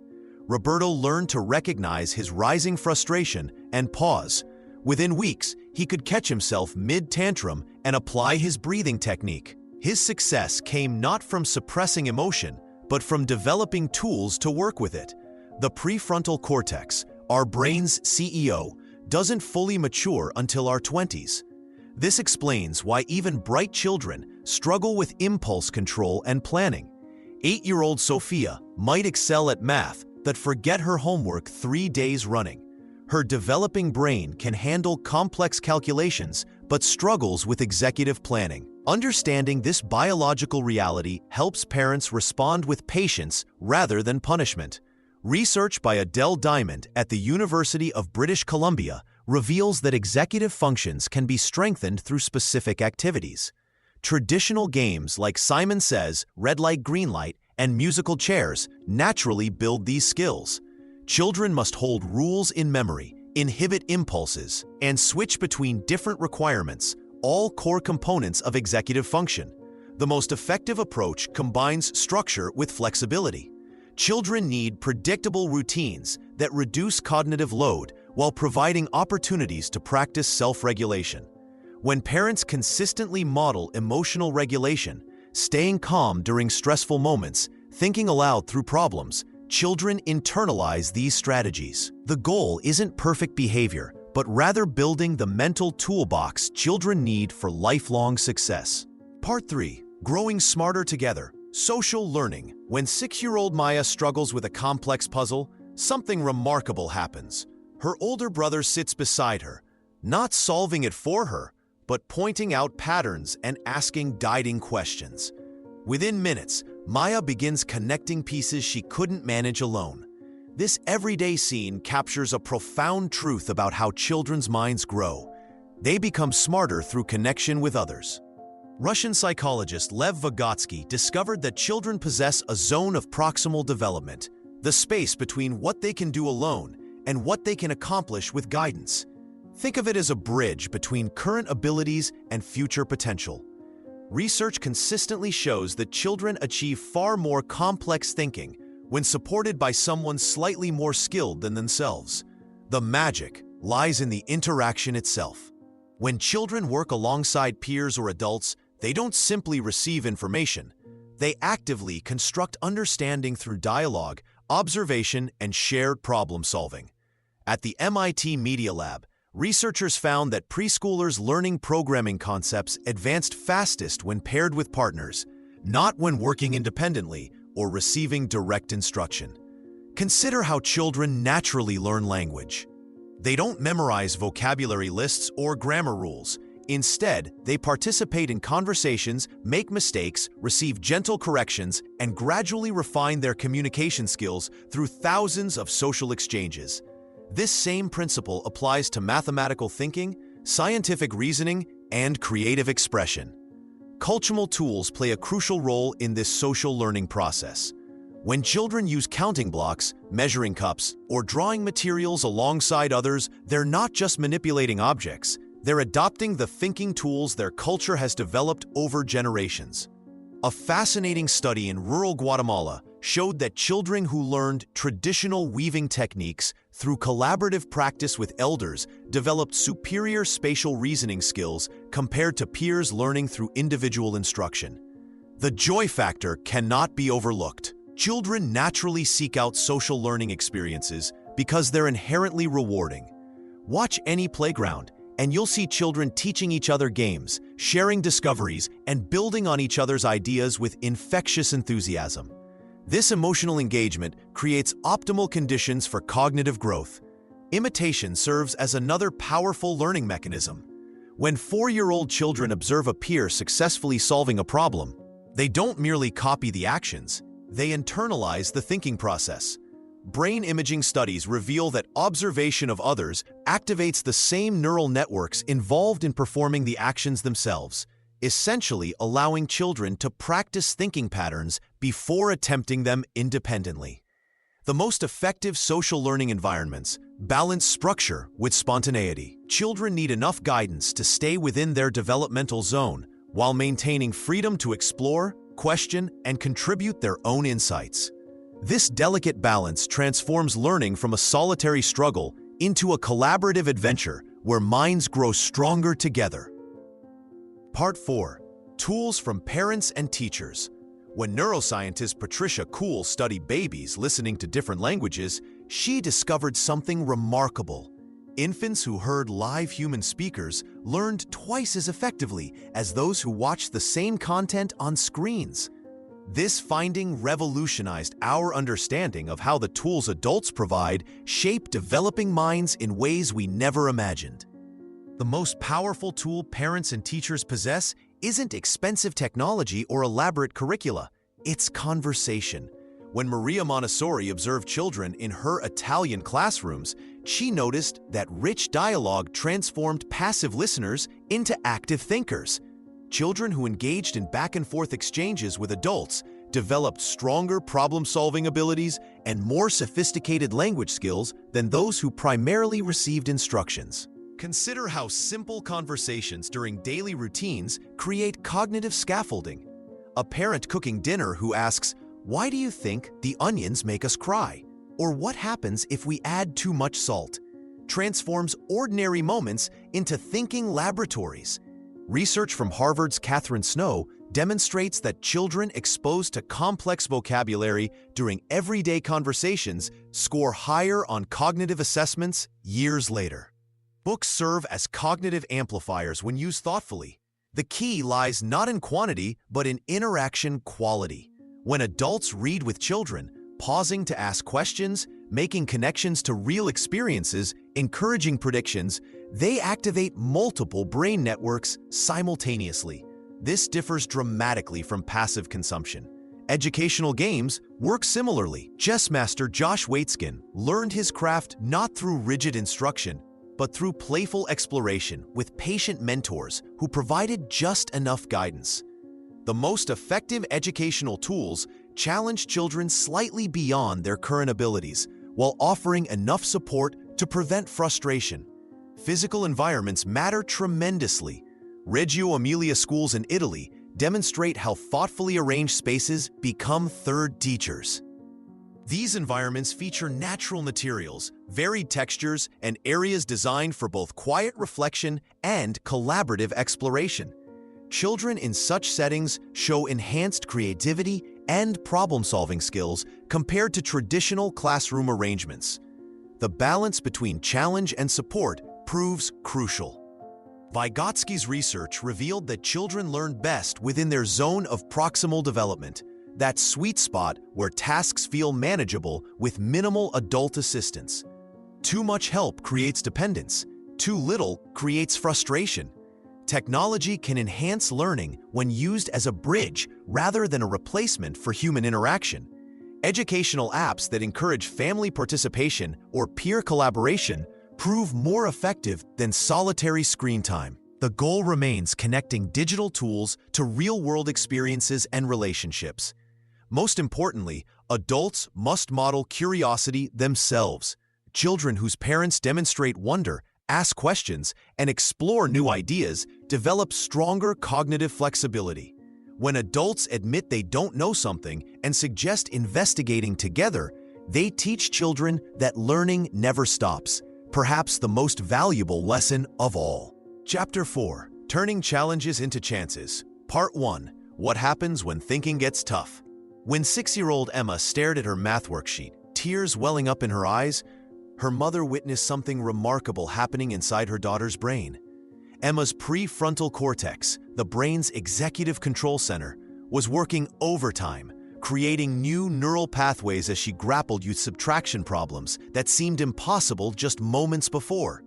Roberto learned to recognize his rising frustration and pause. Within weeks, he could catch himself mid-tantrum and apply his breathing technique. His success came not from suppressing emotion, but from developing tools to work with it. The prefrontal cortex, our brain's CEO, doesn't fully mature until our 20s. This explains why even bright children struggle with impulse control and planning. 8-year-old Sophia might excel at math but forget her homework 3 days running. Her developing brain can handle complex calculations but struggles with executive planning. Understanding this biological reality helps parents respond with patience rather than punishment. Research by Adele Diamond at the University of British Columbia reveals that executive functions can be strengthened through specific activities. Traditional games like Simon Says, Red Light, Green Light, and musical chairs naturally build these skills. Children must hold rules in memory, inhibit impulses, and switch between different requirements, all core components of executive function. The most effective approach combines structure with flexibility. Children need predictable routines that reduce cognitive load while providing opportunities to practice self-regulation. When parents consistently model emotional regulation, staying calm during stressful moments, thinking aloud through problems, children internalize these strategies. The goal isn't perfect behavior, but rather building the mental toolbox children need for lifelong success. Part 3. Growing Smarter Together. Social learning. When 6-year-old Maya struggles with a complex puzzle, something remarkable happens. Her older brother sits beside her, not solving it for her, but pointing out patterns and asking guiding questions. Within minutes, Maya begins connecting pieces she couldn't manage alone. This everyday scene captures a profound truth about how children's minds grow. They become smarter through connection with others. Russian psychologist Lev Vygotsky discovered that children possess a zone of proximal development, the space between what they can do alone and what they can accomplish with guidance. Think of it as a bridge between current abilities and future potential. Research consistently shows that children achieve far more complex thinking when supported by someone slightly more skilled than themselves. The magic lies in the interaction itself. When children work alongside peers or adults, they don't simply receive information. They actively construct understanding through dialogue, observation, and shared problem solving. At the MIT Media Lab, researchers found that preschoolers learning programming concepts advanced fastest when paired with partners, not when working independently or receiving direct instruction. Consider how children naturally learn language. They don't memorize vocabulary lists or grammar rules. Instead, they participate in conversations, make mistakes, receive gentle corrections, and gradually refine their communication skills through thousands of social exchanges. This same principle applies to mathematical thinking, scientific reasoning, and creative expression. Cultural tools play a crucial role in this social learning process. When children use counting blocks, measuring cups, or drawing materials alongside others, they're not just manipulating objects, they're adopting the thinking tools their culture has developed over generations. A fascinating study in rural Guatemala showed that children who learned traditional weaving techniques through collaborative practice with elders developed superior spatial reasoning skills compared to peers learning through individual instruction. The joy factor cannot be overlooked. Children naturally seek out social learning experiences because they're inherently rewarding. Watch any playground, and you'll see children teaching each other games, sharing discoveries, and building on each other's ideas with infectious enthusiasm. This emotional engagement creates optimal conditions for cognitive growth. Imitation serves as another powerful learning mechanism. When 4-year-old children observe a peer successfully solving a problem, they don't merely copy the actions. They internalize the thinking process. Brain imaging studies reveal that observation of others activates the same neural networks involved in performing the actions themselves, essentially allowing children to practice thinking patterns before attempting them independently. The most effective social learning environments balance structure with spontaneity. Children need enough guidance to stay within their developmental zone while maintaining freedom to explore, question, and contribute their own insights. This delicate balance transforms learning from a solitary struggle into a collaborative adventure where minds grow stronger together. Part 4. Tools from Parents and Teachers. When neuroscientist Patricia Kuhl studied babies listening to different languages, she discovered something remarkable. Infants who heard live human speakers learned twice as effectively as those who watched the same content on screens. This finding revolutionized our understanding of how the tools adults provide shape developing minds in ways we never imagined. The most powerful tool parents and teachers possess isn't expensive technology or elaborate curricula, it's conversation. When Maria Montessori observed children in her Italian classrooms, she noticed that rich dialogue transformed passive listeners into active thinkers. Children who engaged in back-and-forth exchanges with adults developed stronger problem-solving abilities and more sophisticated language skills than those who primarily received instructions. Consider how simple conversations during daily routines create cognitive scaffolding. A parent cooking dinner who asks, "Why do you think the onions make us cry?" or "What happens if we add too much salt?" transforms ordinary moments into thinking laboratories. Research from Harvard's Catherine Snow demonstrates that children exposed to complex vocabulary during everyday conversations score higher on cognitive assessments years later. Books serve as cognitive amplifiers when used thoughtfully. The key lies not in quantity, but in interaction quality. When adults read with children, pausing to ask questions, making connections to real experiences, encouraging predictions, they activate multiple brain networks simultaneously. This differs dramatically from passive consumption. Educational games work similarly. Chess master Josh Waitzkin learned his craft not through rigid instruction, but through playful exploration with patient mentors who provided just enough guidance. The most effective educational tools challenge children slightly beyond their current abilities while offering enough support to prevent frustration. Physical environments matter tremendously. Reggio Emilia schools in Italy demonstrate how thoughtfully arranged spaces become third teachers. These environments feature natural materials, varied textures, and areas designed for both quiet reflection and collaborative exploration. Children in such settings show enhanced creativity and problem-solving skills compared to traditional classroom arrangements. The balance between challenge and support proves crucial. Vygotsky's research revealed that children learn best within their zone of proximal development, that sweet spot where tasks feel manageable with minimal adult assistance. Too much help creates dependence. Too little creates frustration. Technology can enhance learning when used as a bridge rather than a replacement for human interaction. Educational apps that encourage family participation or peer collaboration prove more effective than solitary screen time. The goal remains connecting digital tools to real-world experiences and relationships. Most importantly, adults must model curiosity themselves. Children whose parents demonstrate wonder, ask questions, and explore new ideas develop stronger cognitive flexibility. When adults admit they don't know something and suggest investigating together, they teach children that learning never stops, perhaps the most valuable lesson of all. Chapter 4. Turning Challenges into Chances. Part 1. What happens when thinking gets tough? When 6-year-old Emma stared at her math worksheet, tears welling up in her eyes, her mother witnessed something remarkable happening inside her daughter's brain. Emma's prefrontal cortex, the brain's executive control center, was working overtime, creating new neural pathways as she grappled with subtraction problems that seemed impossible just moments before.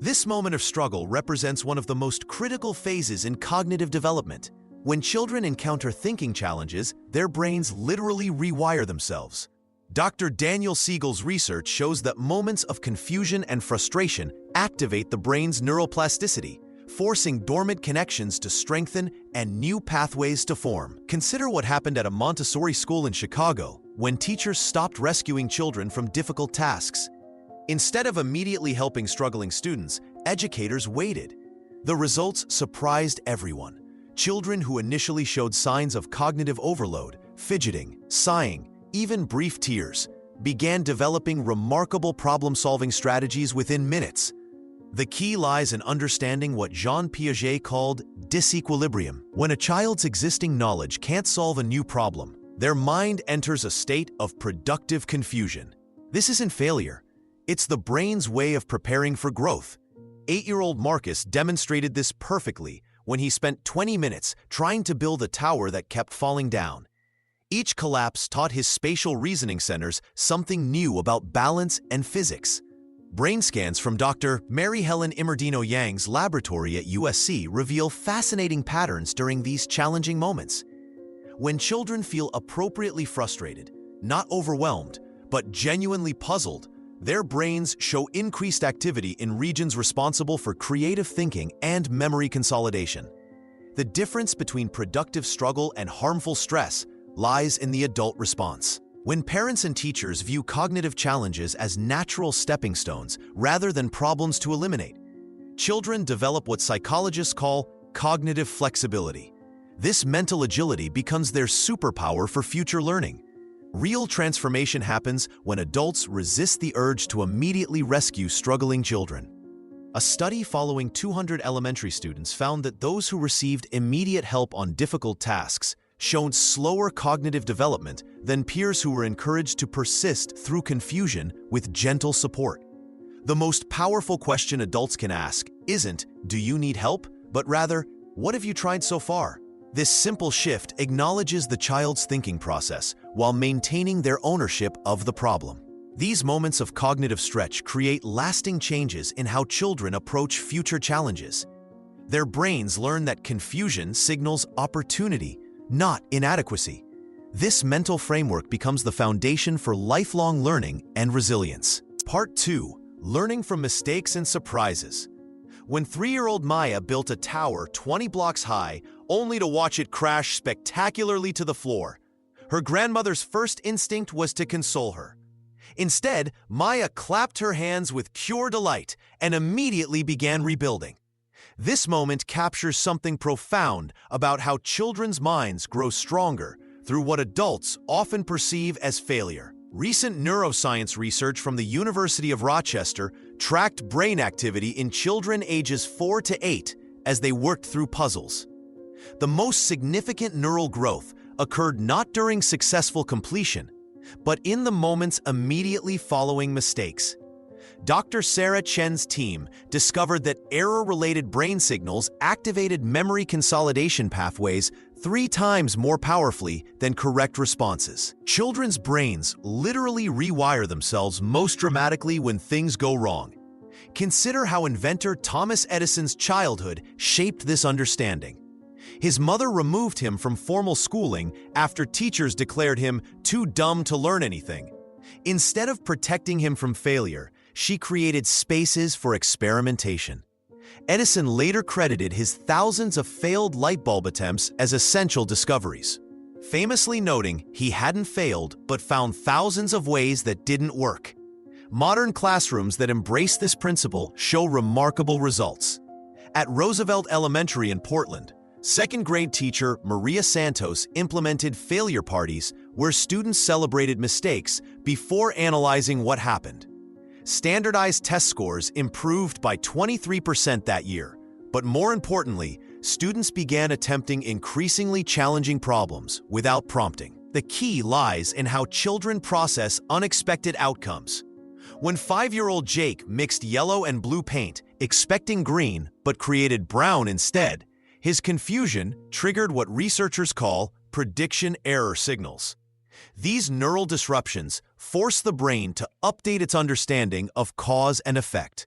This moment of struggle represents one of the most critical phases in cognitive development. When children encounter thinking challenges, their brains literally rewire themselves. Dr. Daniel Siegel's research shows that moments of confusion and frustration activate the brain's neuroplasticity, forcing dormant connections to strengthen and new pathways to form. Consider what happened at a Montessori school in Chicago when teachers stopped rescuing children from difficult tasks. Instead of immediately helping struggling students, educators waited. The results surprised everyone. Children who initially showed signs of cognitive overload, fidgeting, sighing, even brief tears, began developing remarkable problem-solving strategies within minutes. The key lies in understanding what Jean Piaget called disequilibrium. When a child's existing knowledge can't solve a new problem, their mind enters a state of productive confusion. This isn't failure. It's the brain's way of preparing for growth. 8-year-old Marcus demonstrated this perfectly when he spent 20 minutes trying to build a tower that kept falling down. Each collapse taught his spatial reasoning centers something new about balance and physics. Brain scans from Dr. Mary Helen Imerdino-Yang's laboratory at USC reveal fascinating patterns during these challenging moments. When children feel appropriately frustrated, not overwhelmed, but genuinely puzzled, their brains show increased activity in regions responsible for creative thinking and memory consolidation. The difference between productive struggle and harmful stress lies in the adult response. When parents and teachers view cognitive challenges as natural stepping stones rather than problems to eliminate, children develop what psychologists call cognitive flexibility. This mental agility becomes their superpower for future learning. Real transformation happens when adults resist the urge to immediately rescue struggling children. A study following 200 elementary students found that those who received immediate help on difficult tasks showed slower cognitive development than peers who were encouraged to persist through confusion with gentle support. The most powerful question adults can ask isn't, "Do you need help?" but rather, "What have you tried so far?" This simple shift acknowledges the child's thinking process while maintaining their ownership of the problem. These moments of cognitive stretch create lasting changes in how children approach future challenges. Their brains learn that confusion signals opportunity, not inadequacy. This mental framework becomes the foundation for lifelong learning and resilience. Part 2. Learning from mistakes and surprises. When 3-year-old Maya built a tower 20 blocks high, only to watch it crash spectacularly to the floor, her grandmother's first instinct was to console her. Instead, Maya clapped her hands with pure delight and immediately began rebuilding. This moment captures something profound about how children's minds grow stronger through what adults often perceive as failure. Recent neuroscience research from the University of Rochester tracked brain activity in children ages 4 to 8 as they worked through puzzles. The most significant neural growth occurred not during successful completion, but in the moments immediately following mistakes. Dr. Sarah Chen's team discovered that error-related brain signals activated memory consolidation pathways 3 times more powerfully than correct responses. Children's brains literally rewire themselves most dramatically when things go wrong. Consider how inventor Thomas Edison's childhood shaped this understanding. His mother removed him from formal schooling after teachers declared him too dumb to learn anything. Instead of protecting him from failure, she created spaces for experimentation. Edison later credited his thousands of failed light bulb attempts as essential discoveries, famously noting he hadn't failed but found thousands of ways that didn't work. Modern classrooms that embrace this principle show remarkable results. At Roosevelt Elementary in Portland, second-grade teacher Maria Santos implemented failure parties where students celebrated mistakes before analyzing what happened. Standardized test scores improved by 23% that year, but more importantly, students began attempting increasingly challenging problems without prompting. The key lies in how children process unexpected outcomes. When 5-year-old Jake mixed yellow and blue paint, expecting green but created brown instead, his confusion triggered what researchers call prediction error signals. These neural disruptions force the brain to update its understanding of cause and effect.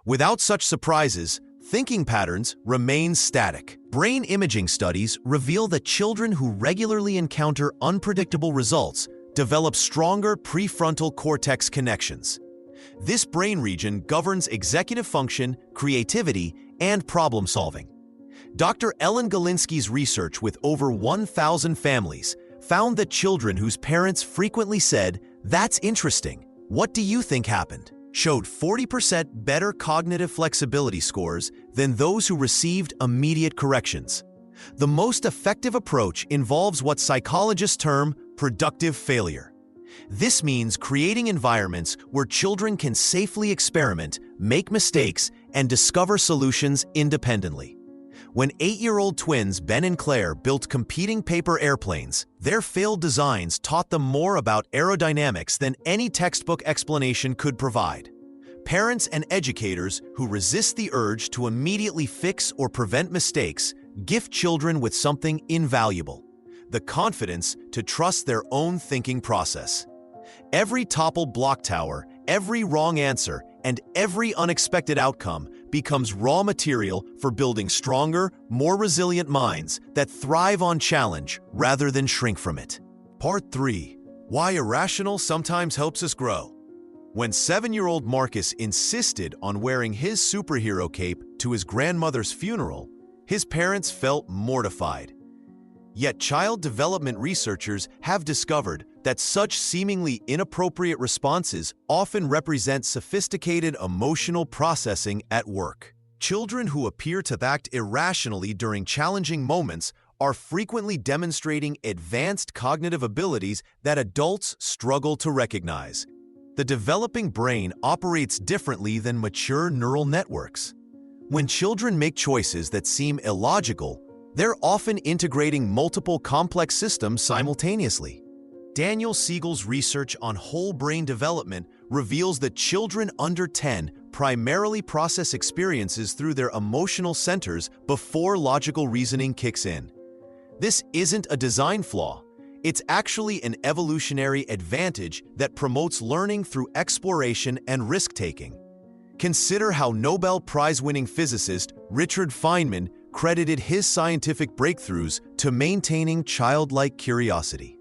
Without such surprises, thinking patterns remain static. Brain imaging studies reveal that children who regularly encounter unpredictable results develop stronger prefrontal cortex connections. This brain region governs executive function, creativity, and problem solving. Dr. Ellen Galinsky's research with over 1,000 families found that children whose parents frequently said, "That's interesting, what do you think happened?" showed 40% better cognitive flexibility scores than those who received immediate corrections. The most effective approach involves what psychologists term productive failure. This means creating environments where children can safely experiment, make mistakes, and discover solutions independently. When 8-year-old twins Ben and Claire built competing paper airplanes, their failed designs taught them more about aerodynamics than any textbook explanation could provide. Parents and educators who resist the urge to immediately fix or prevent mistakes gift children with something invaluable: the confidence to trust their own thinking process. Every toppled block tower, every wrong answer, and every unexpected outcome becomes raw material for building stronger, more resilient minds that thrive on challenge rather than shrink from it. Part 3. Why irrational sometimes helps us grow. When 7-year-old Marcus insisted on wearing his superhero cape to his grandmother's funeral, his parents felt mortified. Yet child development researchers have discovered that such seemingly inappropriate responses often represent sophisticated emotional processing at work. Children who appear to act irrationally during challenging moments are frequently demonstrating advanced cognitive abilities that adults struggle to recognize. The developing brain operates differently than mature neural networks. When children make choices that seem illogical, they're often integrating multiple complex systems simultaneously. Daniel Siegel's research on whole brain development reveals that children under 10 primarily process experiences through their emotional centers before logical reasoning kicks in. This isn't a design flaw. It's actually an evolutionary advantage that promotes learning through exploration and risk-taking. Consider how Nobel Prize-winning physicist Richard Feynman credited his scientific breakthroughs to maintaining childlike curiosity.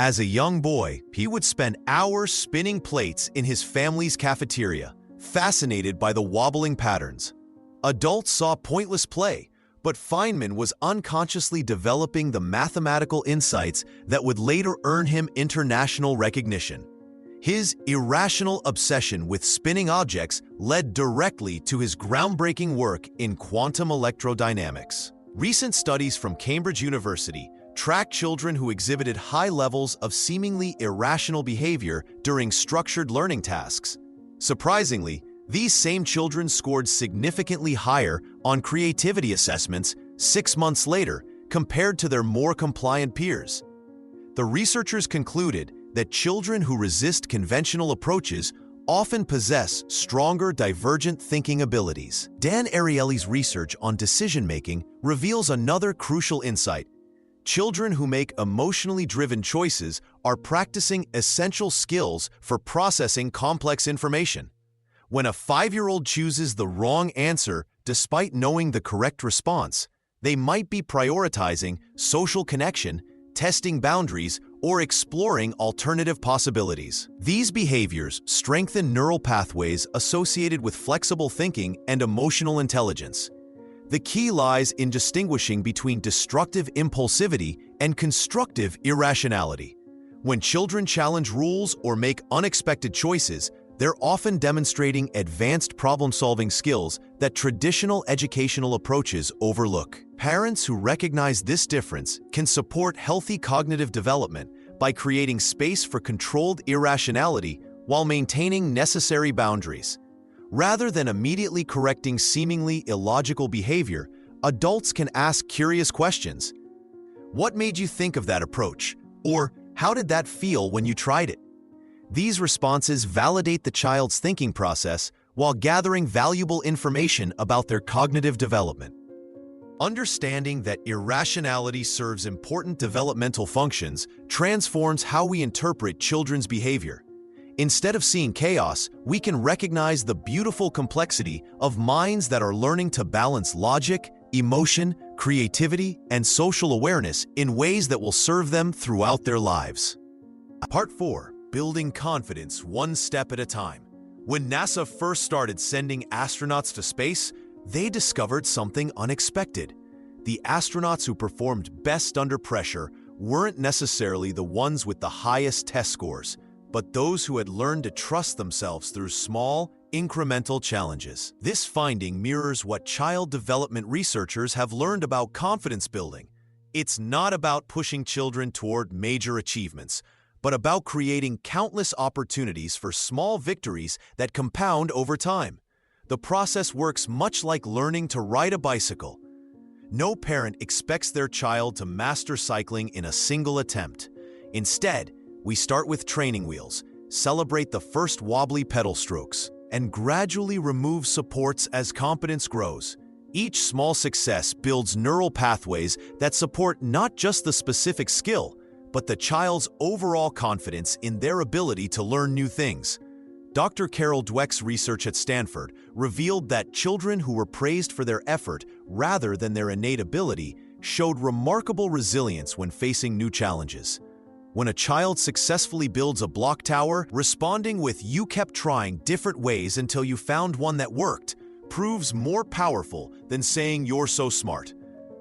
As a young boy, he would spend hours spinning plates in his family's cafeteria, fascinated by the wobbling patterns. Adults saw pointless play, but Feynman was unconsciously developing the mathematical insights that would later earn him international recognition. His irrational obsession with spinning objects led directly to his groundbreaking work in quantum electrodynamics. Recent studies from Cambridge University tracked children who exhibited high levels of seemingly irrational behavior during structured learning tasks. Surprisingly, these same children scored significantly higher on creativity assessments 6 months later compared to their more compliant peers. The researchers concluded that children who resist conventional approaches often possess stronger divergent thinking abilities. Dan Ariely's research on decision-making reveals another crucial insight. Children who make emotionally driven choices are practicing essential skills for processing complex information. When a 5-year-old chooses the wrong answer despite knowing the correct response, they might be prioritizing social connection, testing boundaries, or exploring alternative possibilities. These behaviors strengthen neural pathways associated with flexible thinking and emotional intelligence. The key lies in distinguishing between destructive impulsivity and constructive irrationality. When children challenge rules or make unexpected choices, they're often demonstrating advanced problem-solving skills that traditional educational approaches overlook. Parents who recognize this difference can support healthy cognitive development by creating space for controlled irrationality while maintaining necessary boundaries. Rather than immediately correcting seemingly illogical behavior, adults can ask curious questions. What made you think of that approach? Or how did that feel when you tried it? These responses validate the child's thinking process while gathering valuable information about their cognitive development. Understanding that irrationality serves important developmental functions transforms how we interpret children's behavior. Instead of seeing chaos, we can recognize the beautiful complexity of minds that are learning to balance logic, emotion, creativity, and social awareness in ways that will serve them throughout their lives. Part 4. Building confidence one step at a time. When NASA first started sending astronauts to space, they discovered something unexpected. The astronauts who performed best under pressure weren't necessarily the ones with the highest test scores, but those who had learned to trust themselves through small, incremental challenges. This finding mirrors what child development researchers have learned about confidence building. It's not about pushing children toward major achievements, but about creating countless opportunities for small victories that compound over time. The process works much like learning to ride a bicycle. No parent expects their child to master cycling in a single attempt. Instead, we start with training wheels, celebrate the first wobbly pedal strokes, and gradually remove supports as confidence grows. Each small success builds neural pathways that support not just the specific skill, but the child's overall confidence in their ability to learn new things. Dr. Carol Dweck's research at Stanford revealed that children who were praised for their effort rather than their innate ability showed remarkable resilience when facing new challenges. When a child successfully builds a block tower, responding with "you kept trying different ways until you found one that worked" proves more powerful than saying "you're so smart."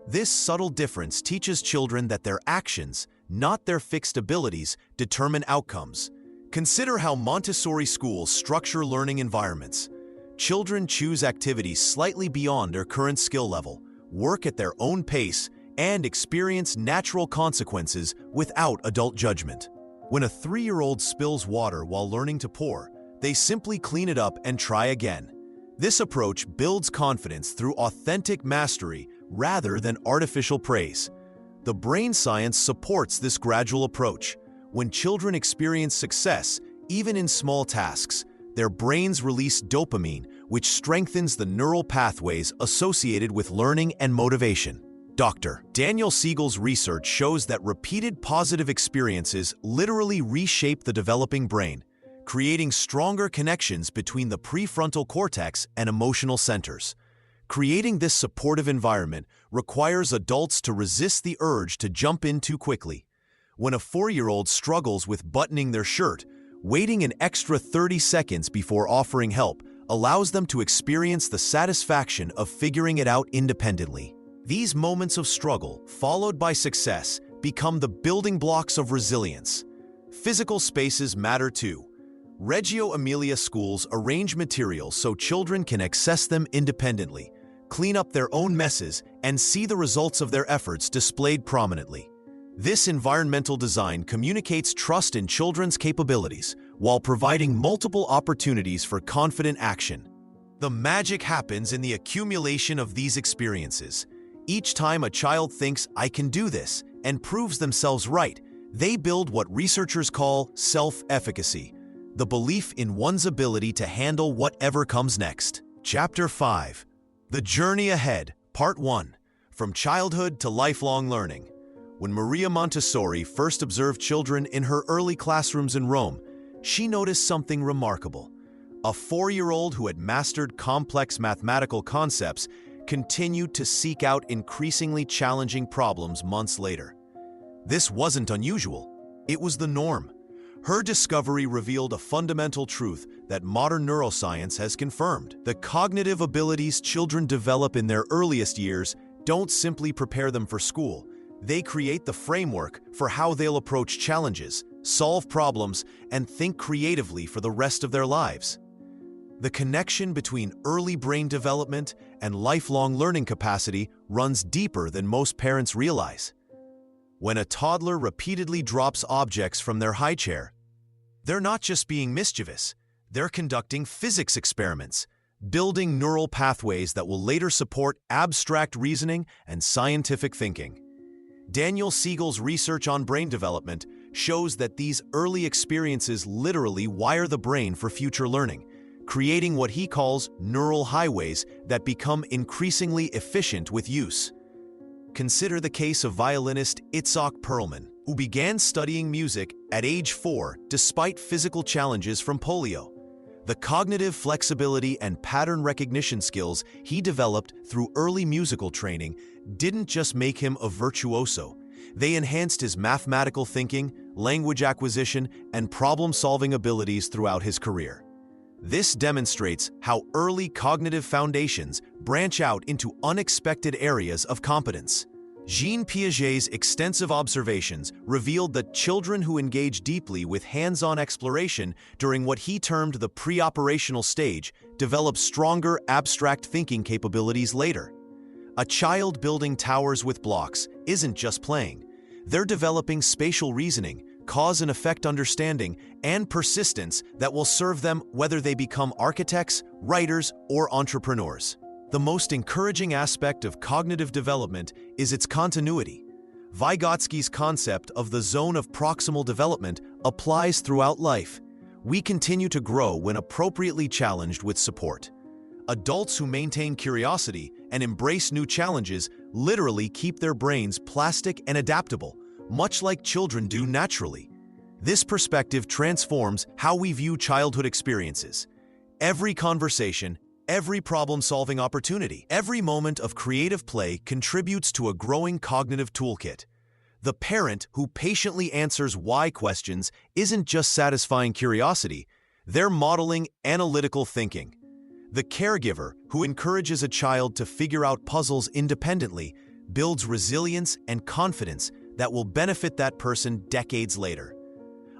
This subtle difference teaches children that their actions, not their fixed abilities, determine outcomes. Consider how Montessori schools structure learning environments. Children choose activities slightly beyond their current skill level, work at their own pace, and experience natural consequences without adult judgment. When a 3-year-old spills water while learning to pour, they simply clean it up and try again. This approach builds confidence through authentic mastery rather than artificial praise. The brain science supports this gradual approach. When children experience success, even in small tasks, their brains release dopamine, which strengthens the neural pathways associated with learning and motivation. Dr. Daniel Siegel's research shows that repeated positive experiences literally reshape the developing brain, creating stronger connections between the prefrontal cortex and emotional centers. Creating this supportive environment requires adults to resist the urge to jump in too quickly. When a 4-year-old struggles with buttoning their shirt, waiting an extra 30 seconds before offering help allows them to experience the satisfaction of figuring it out independently. These moments of struggle, followed by success, become the building blocks of resilience. Physical spaces matter too. Reggio Emilia schools arrange materials so children can access them independently, clean up their own messes, and see the results of their efforts displayed prominently. This environmental design communicates trust in children's capabilities while providing multiple opportunities for confident action. The magic happens in the accumulation of these experiences. Each time a child thinks, "I can do this," and proves themselves right, they build what researchers call self-efficacy, the belief in one's ability to handle whatever comes next. Chapter 5. The Journey Ahead, Part 1. From Childhood to Lifelong Learning. When Maria Montessori first observed children in her early classrooms in Rome, she noticed something remarkable. A 4-year-old who had mastered complex mathematical concepts continued to seek out increasingly challenging problems months later. This wasn't unusual. It was the norm. Her discovery revealed a fundamental truth that modern neuroscience has confirmed. The cognitive abilities children develop in their earliest years don't simply prepare them for school. They create the framework for how they'll approach challenges, solve problems, and think creatively for the rest of their lives. The connection between early brain development and lifelong learning capacity runs deeper than most parents realize. When a toddler repeatedly drops objects from their high chair, they're not just being mischievous, they're conducting physics experiments, building neural pathways that will later support abstract reasoning and scientific thinking. Daniel Siegel's research on brain development shows that these early experiences literally wire the brain for future learning, creating what he calls neural highways that become increasingly efficient with use. Consider the case of violinist Itzhak Perlman. who began studying music at age 4 despite physical challenges from polio. The cognitive flexibility and pattern recognition skills he developed through early musical training didn't just make him a virtuoso. They enhanced his mathematical thinking, language acquisition, and problem-solving abilities throughout his career. This demonstrates how early cognitive foundations branch out into unexpected areas of competence. Jean Piaget's extensive observations revealed that children who engage deeply with hands-on exploration during what he termed the pre-operational stage develop stronger abstract thinking capabilities later. A child building towers with blocks isn't just playing. They're developing spatial reasoning, cause and effect understanding, and persistence that will serve them whether they become architects, writers, or entrepreneurs. The most encouraging aspect of cognitive development is its continuity. Vygotsky's concept of the zone of proximal development applies throughout life. We continue to grow when appropriately challenged with support. Adults who maintain curiosity and embrace new challenges literally keep their brains plastic and adaptable, much like children do naturally. This perspective transforms how we view childhood experiences. Every conversation, every problem-solving opportunity, every moment of creative play contributes to a growing cognitive toolkit. The parent who patiently answers why questions isn't just satisfying curiosity, they're modeling analytical thinking. The caregiver who encourages a child to figure out puzzles independently builds resilience and confidence that will benefit that person decades later.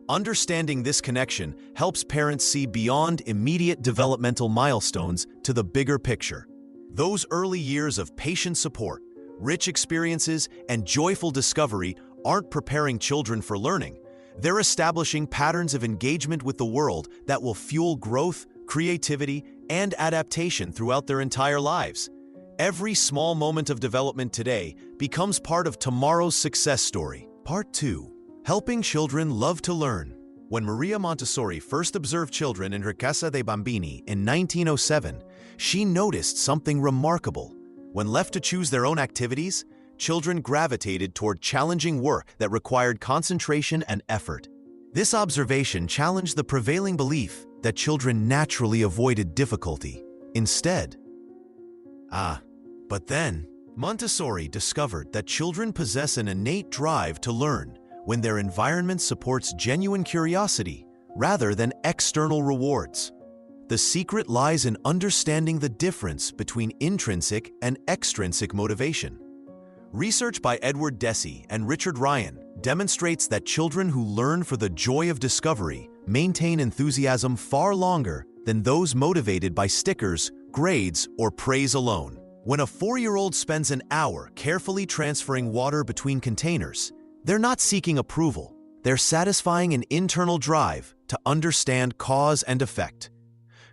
Understanding this connection helps parents see beyond immediate developmental milestones to the bigger picture. Those early years of patient support, rich experiences, and joyful discovery aren't preparing children for learning. They're establishing patterns of engagement with the world that will fuel growth, creativity, and adaptation throughout their entire lives. Every small moment of development today becomes part of tomorrow's success story. Part 2. Helping children love to learn. When Maria Montessori first observed children in her Casa dei Bambini in 1907, she noticed something remarkable. When left to choose their own activities, children gravitated toward challenging work that required concentration and effort. This observation challenged the prevailing belief that children naturally avoided difficulty. Instead, but then, Montessori discovered that children possess an innate drive to learn when their environment supports genuine curiosity rather than external rewards. The secret lies in understanding the difference between intrinsic and extrinsic motivation. Research by Edward Deci and Richard Ryan demonstrates that children who learn for the joy of discovery maintain enthusiasm far longer than those motivated by stickers, grades, or praise alone. When a 4-year-old spends an hour carefully transferring water between containers, they're not seeking approval. They're satisfying an internal drive to understand cause and effect.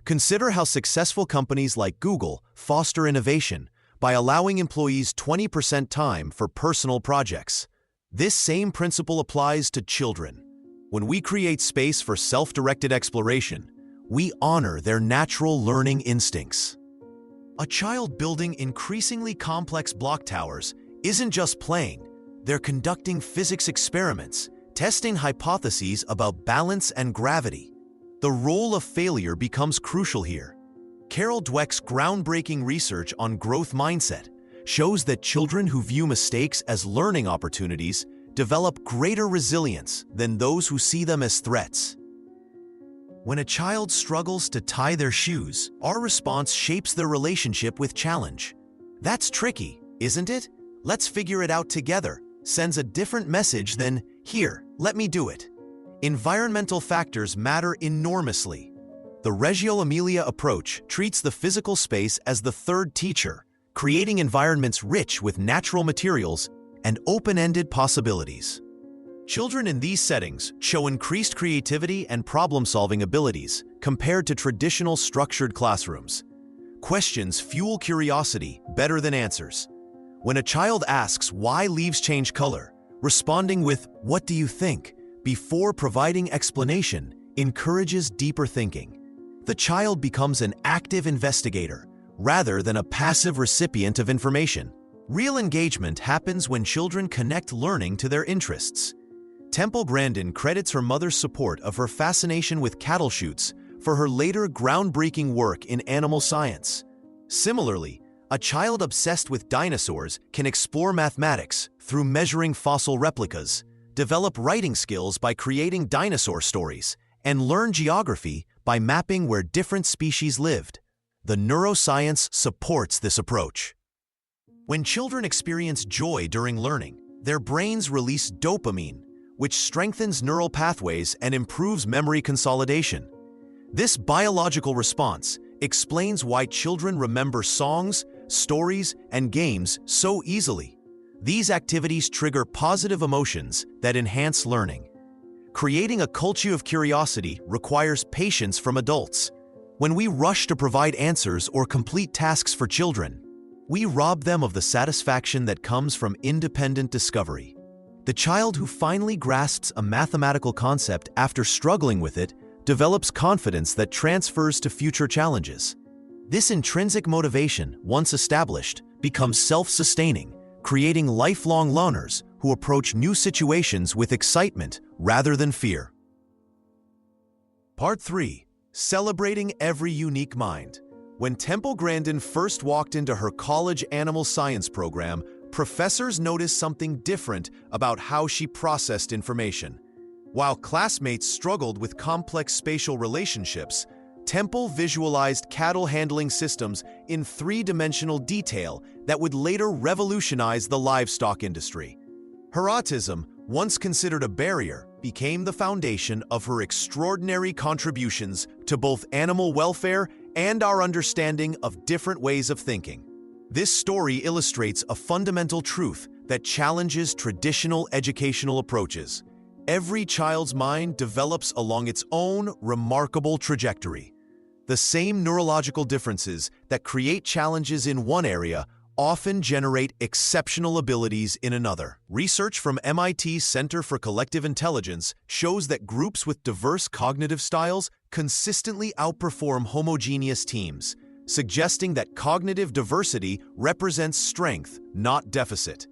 Consider how successful companies like Google foster innovation by allowing employees 20% time for personal projects. This same principle applies to children. When we create space for self-directed exploration, we honor their natural learning instincts. A child building increasingly complex block towers isn't just playing. They're conducting physics experiments, testing hypotheses about balance and gravity. The role of failure becomes crucial here. Carol Dweck's groundbreaking research on growth mindset shows that children who view mistakes as learning opportunities develop greater resilience than those who see them as threats. When a child struggles to tie their shoes, our response shapes their relationship with challenge. That's tricky, isn't it? Let's figure it out together sends a different message than, here, let me do it. Environmental factors matter enormously. The Reggio Emilia approach treats the physical space as the third teacher, creating environments rich with natural materials and open-ended possibilities. Children in these settings show increased creativity and problem-solving abilities compared to traditional structured classrooms. Questions fuel curiosity better than answers. When a child asks why leaves change color, responding with, "What do you think?" before providing explanation encourages deeper thinking. The child becomes an active investigator rather than a passive recipient of information. Real engagement happens when children connect learning to their interests. Temple Grandin credits her mother's support of her fascination with cattle chutes for her later groundbreaking work in animal science. Similarly, a child obsessed with dinosaurs can explore mathematics through measuring fossil replicas, develop writing skills by creating dinosaur stories, and learn geography by mapping where different species lived. The neuroscience supports this approach. When children experience joy during learning, their brains release dopamine, which strengthens neural pathways and improves memory consolidation. This biological response explains why children remember songs, stories, and games so easily. These activities trigger positive emotions that enhance learning. Creating a culture of curiosity requires patience from adults. When we rush to provide answers or complete tasks for children, we rob them of the satisfaction that comes from independent discovery. The child who finally grasps a mathematical concept after struggling with it develops confidence that transfers to future challenges. This intrinsic motivation, once established, becomes self-sustaining, creating lifelong learners who approach new situations with excitement rather than fear. Part 3. Celebrating every unique mind. When Temple Grandin first walked into her college animal science program, professors noticed something different about how she processed information. While classmates struggled with complex spatial relationships, Temple visualized cattle handling systems in three-dimensional detail that would later revolutionize the livestock industry. Her autism, once considered a barrier, became the foundation of her extraordinary contributions to both animal welfare and our understanding of different ways of thinking. This story illustrates a fundamental truth that challenges traditional educational approaches. Every child's mind develops along its own remarkable trajectory. The same neurological differences that create challenges in one area often generate exceptional abilities in another. Research from MIT's Center for Collective Intelligence shows that groups with diverse cognitive styles consistently outperform homogeneous teams, suggesting that cognitive diversity represents strength, not deficit.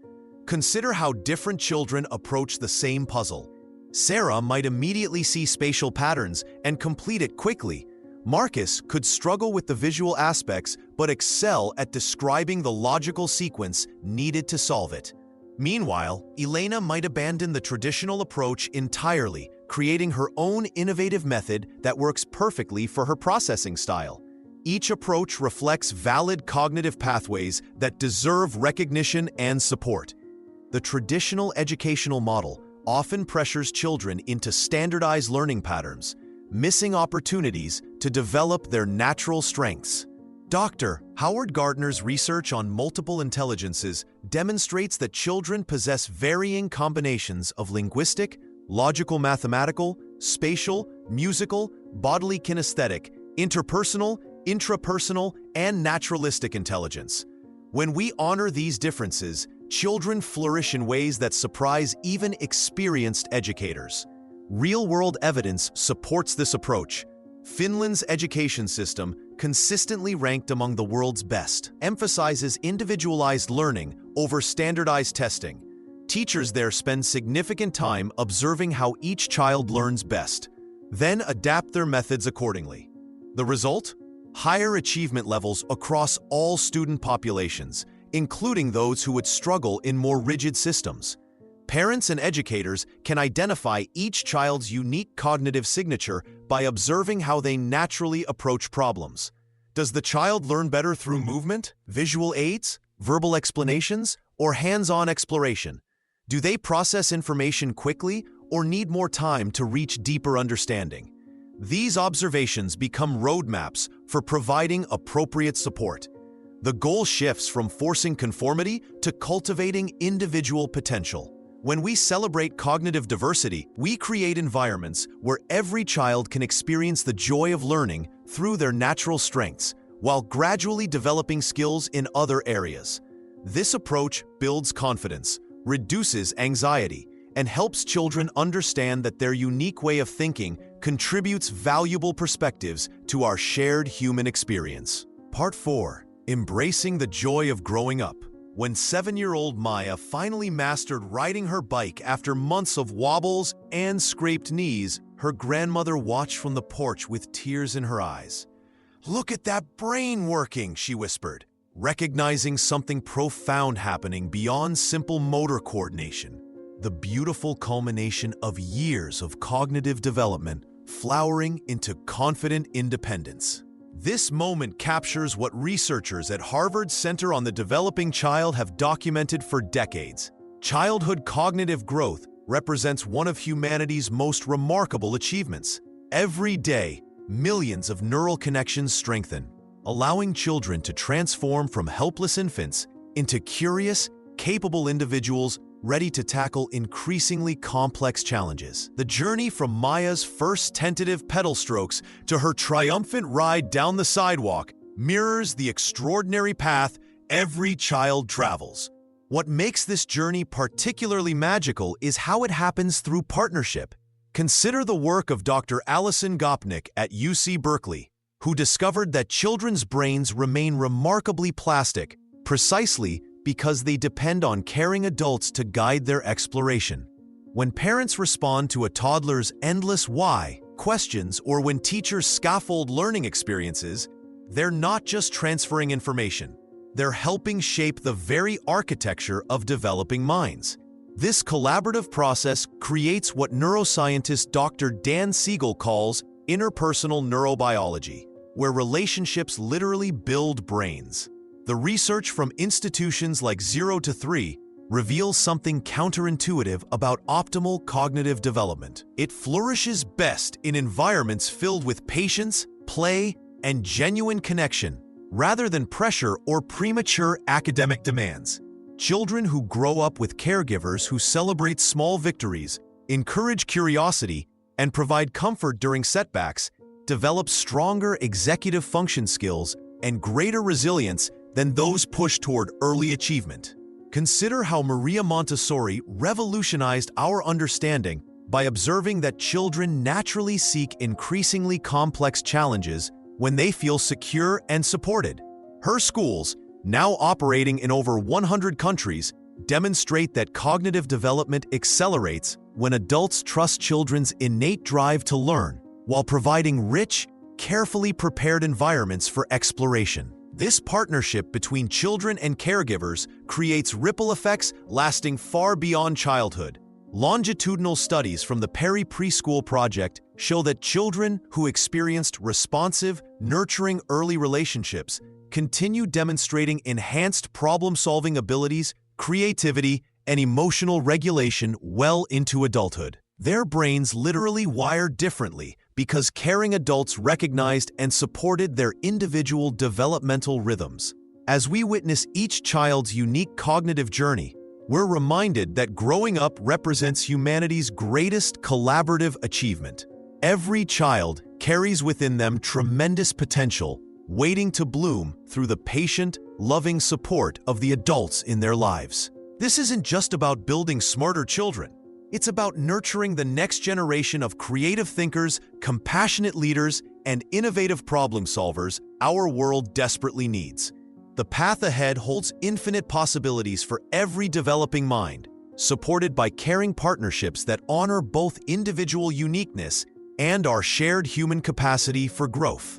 Consider how different children approach the same puzzle. Sarah might immediately see spatial patterns and complete it quickly. Marcus could struggle with the visual aspects but excel at describing the logical sequence needed to solve it. Meanwhile, Elena might abandon the traditional approach entirely, creating her own innovative method that works perfectly for her processing style. Each approach reflects valid cognitive pathways that deserve recognition and support. The traditional educational model often pressures children into standardized learning patterns, missing opportunities to develop their natural strengths. Dr. Howard Gardner's research on multiple intelligences demonstrates that children possess varying combinations of linguistic, logical mathematical, spatial, musical, bodily kinesthetic, interpersonal, intrapersonal, and naturalistic intelligence. When we honor these differences, children flourish in ways that surprise even experienced educators. Real-world evidence supports this approach. Finland's education system, consistently ranked among the world's best, emphasizes individualized learning over standardized testing. Teachers there spend significant time observing how each child learns best, then adapt their methods accordingly. The result? Higher achievement levels across all student populations, including those who would struggle in more rigid systems. Parents and educators can identify each child's unique cognitive signature by observing how they naturally approach problems. Does the child learn better through movement, visual aids, verbal explanations, or hands-on exploration? Do they process information quickly or need more time to reach deeper understanding? These observations become roadmaps for providing appropriate support. The goal shifts from forcing conformity to cultivating individual potential. When we celebrate cognitive diversity, we create environments where every child can experience the joy of learning through their natural strengths, while gradually developing skills in other areas. This approach builds confidence, reduces anxiety, and helps children understand that their unique way of thinking contributes valuable perspectives to our shared human experience. Part 4. Embracing the joy of growing up. When 7-year-old Maya finally mastered riding her bike after months of wobbles and scraped knees, her grandmother watched from the porch with tears in her eyes. "Look at that brain working," she whispered, recognizing something profound happening beyond simple motor coordination. The beautiful culmination of years of cognitive development flowering into confident independence. This moment captures what researchers at Harvard's Center on the Developing Child have documented for decades. Childhood cognitive growth represents one of humanity's most remarkable achievements. Every day, millions of neural connections strengthen, allowing children to transform from helpless infants into curious, capable individuals ready to tackle increasingly complex challenges. The journey from Maya's first tentative pedal strokes to her triumphant ride down the sidewalk mirrors the extraordinary path every child travels. What makes this journey particularly magical is how it happens through partnership. Consider the work of Dr. Alison Gopnik at UC Berkeley, who discovered that children's brains remain remarkably plastic, precisely because they depend on caring adults to guide their exploration. When parents respond to a toddler's endless why questions or when teachers scaffold learning experiences, they're not just transferring information. They're helping shape the very architecture of developing minds. This collaborative process creates what neuroscientist Dr. Dan Siegel calls interpersonal neurobiology, where relationships literally build brains. The research from institutions like 0 to 3 reveals something counterintuitive about optimal cognitive development. It flourishes best in environments filled with patience, play, and genuine connection, rather than pressure or premature academic demands. Children who grow up with caregivers who celebrate small victories, encourage curiosity, and provide comfort during setbacks develop stronger executive function skills and greater resilience than those pushed toward early achievement. Consider how Maria Montessori revolutionized our understanding by observing that children naturally seek increasingly complex challenges when they feel secure and supported. Her schools, now operating in over 100 countries, demonstrate that cognitive development accelerates when adults trust children's innate drive to learn, while providing rich, carefully prepared environments for exploration. This partnership between children and caregivers creates ripple effects lasting far beyond childhood. Longitudinal studies from the Perry Preschool Project show that children who experienced responsive, nurturing early relationships continue demonstrating enhanced problem-solving abilities, creativity, and emotional regulation well into adulthood. Their brains literally wired differently because caring adults recognized and supported their individual developmental rhythms. As we witness each child's unique cognitive journey, we're reminded that growing up represents humanity's greatest collaborative achievement. Every child carries within them tremendous potential, waiting to bloom through the patient, loving support of the adults in their lives. This isn't just about building smarter children. It's about nurturing the next generation of creative thinkers, compassionate leaders, and innovative problem solvers our world desperately needs. The path ahead holds infinite possibilities for every developing mind, supported by caring partnerships that honor both individual uniqueness and our shared human capacity for growth.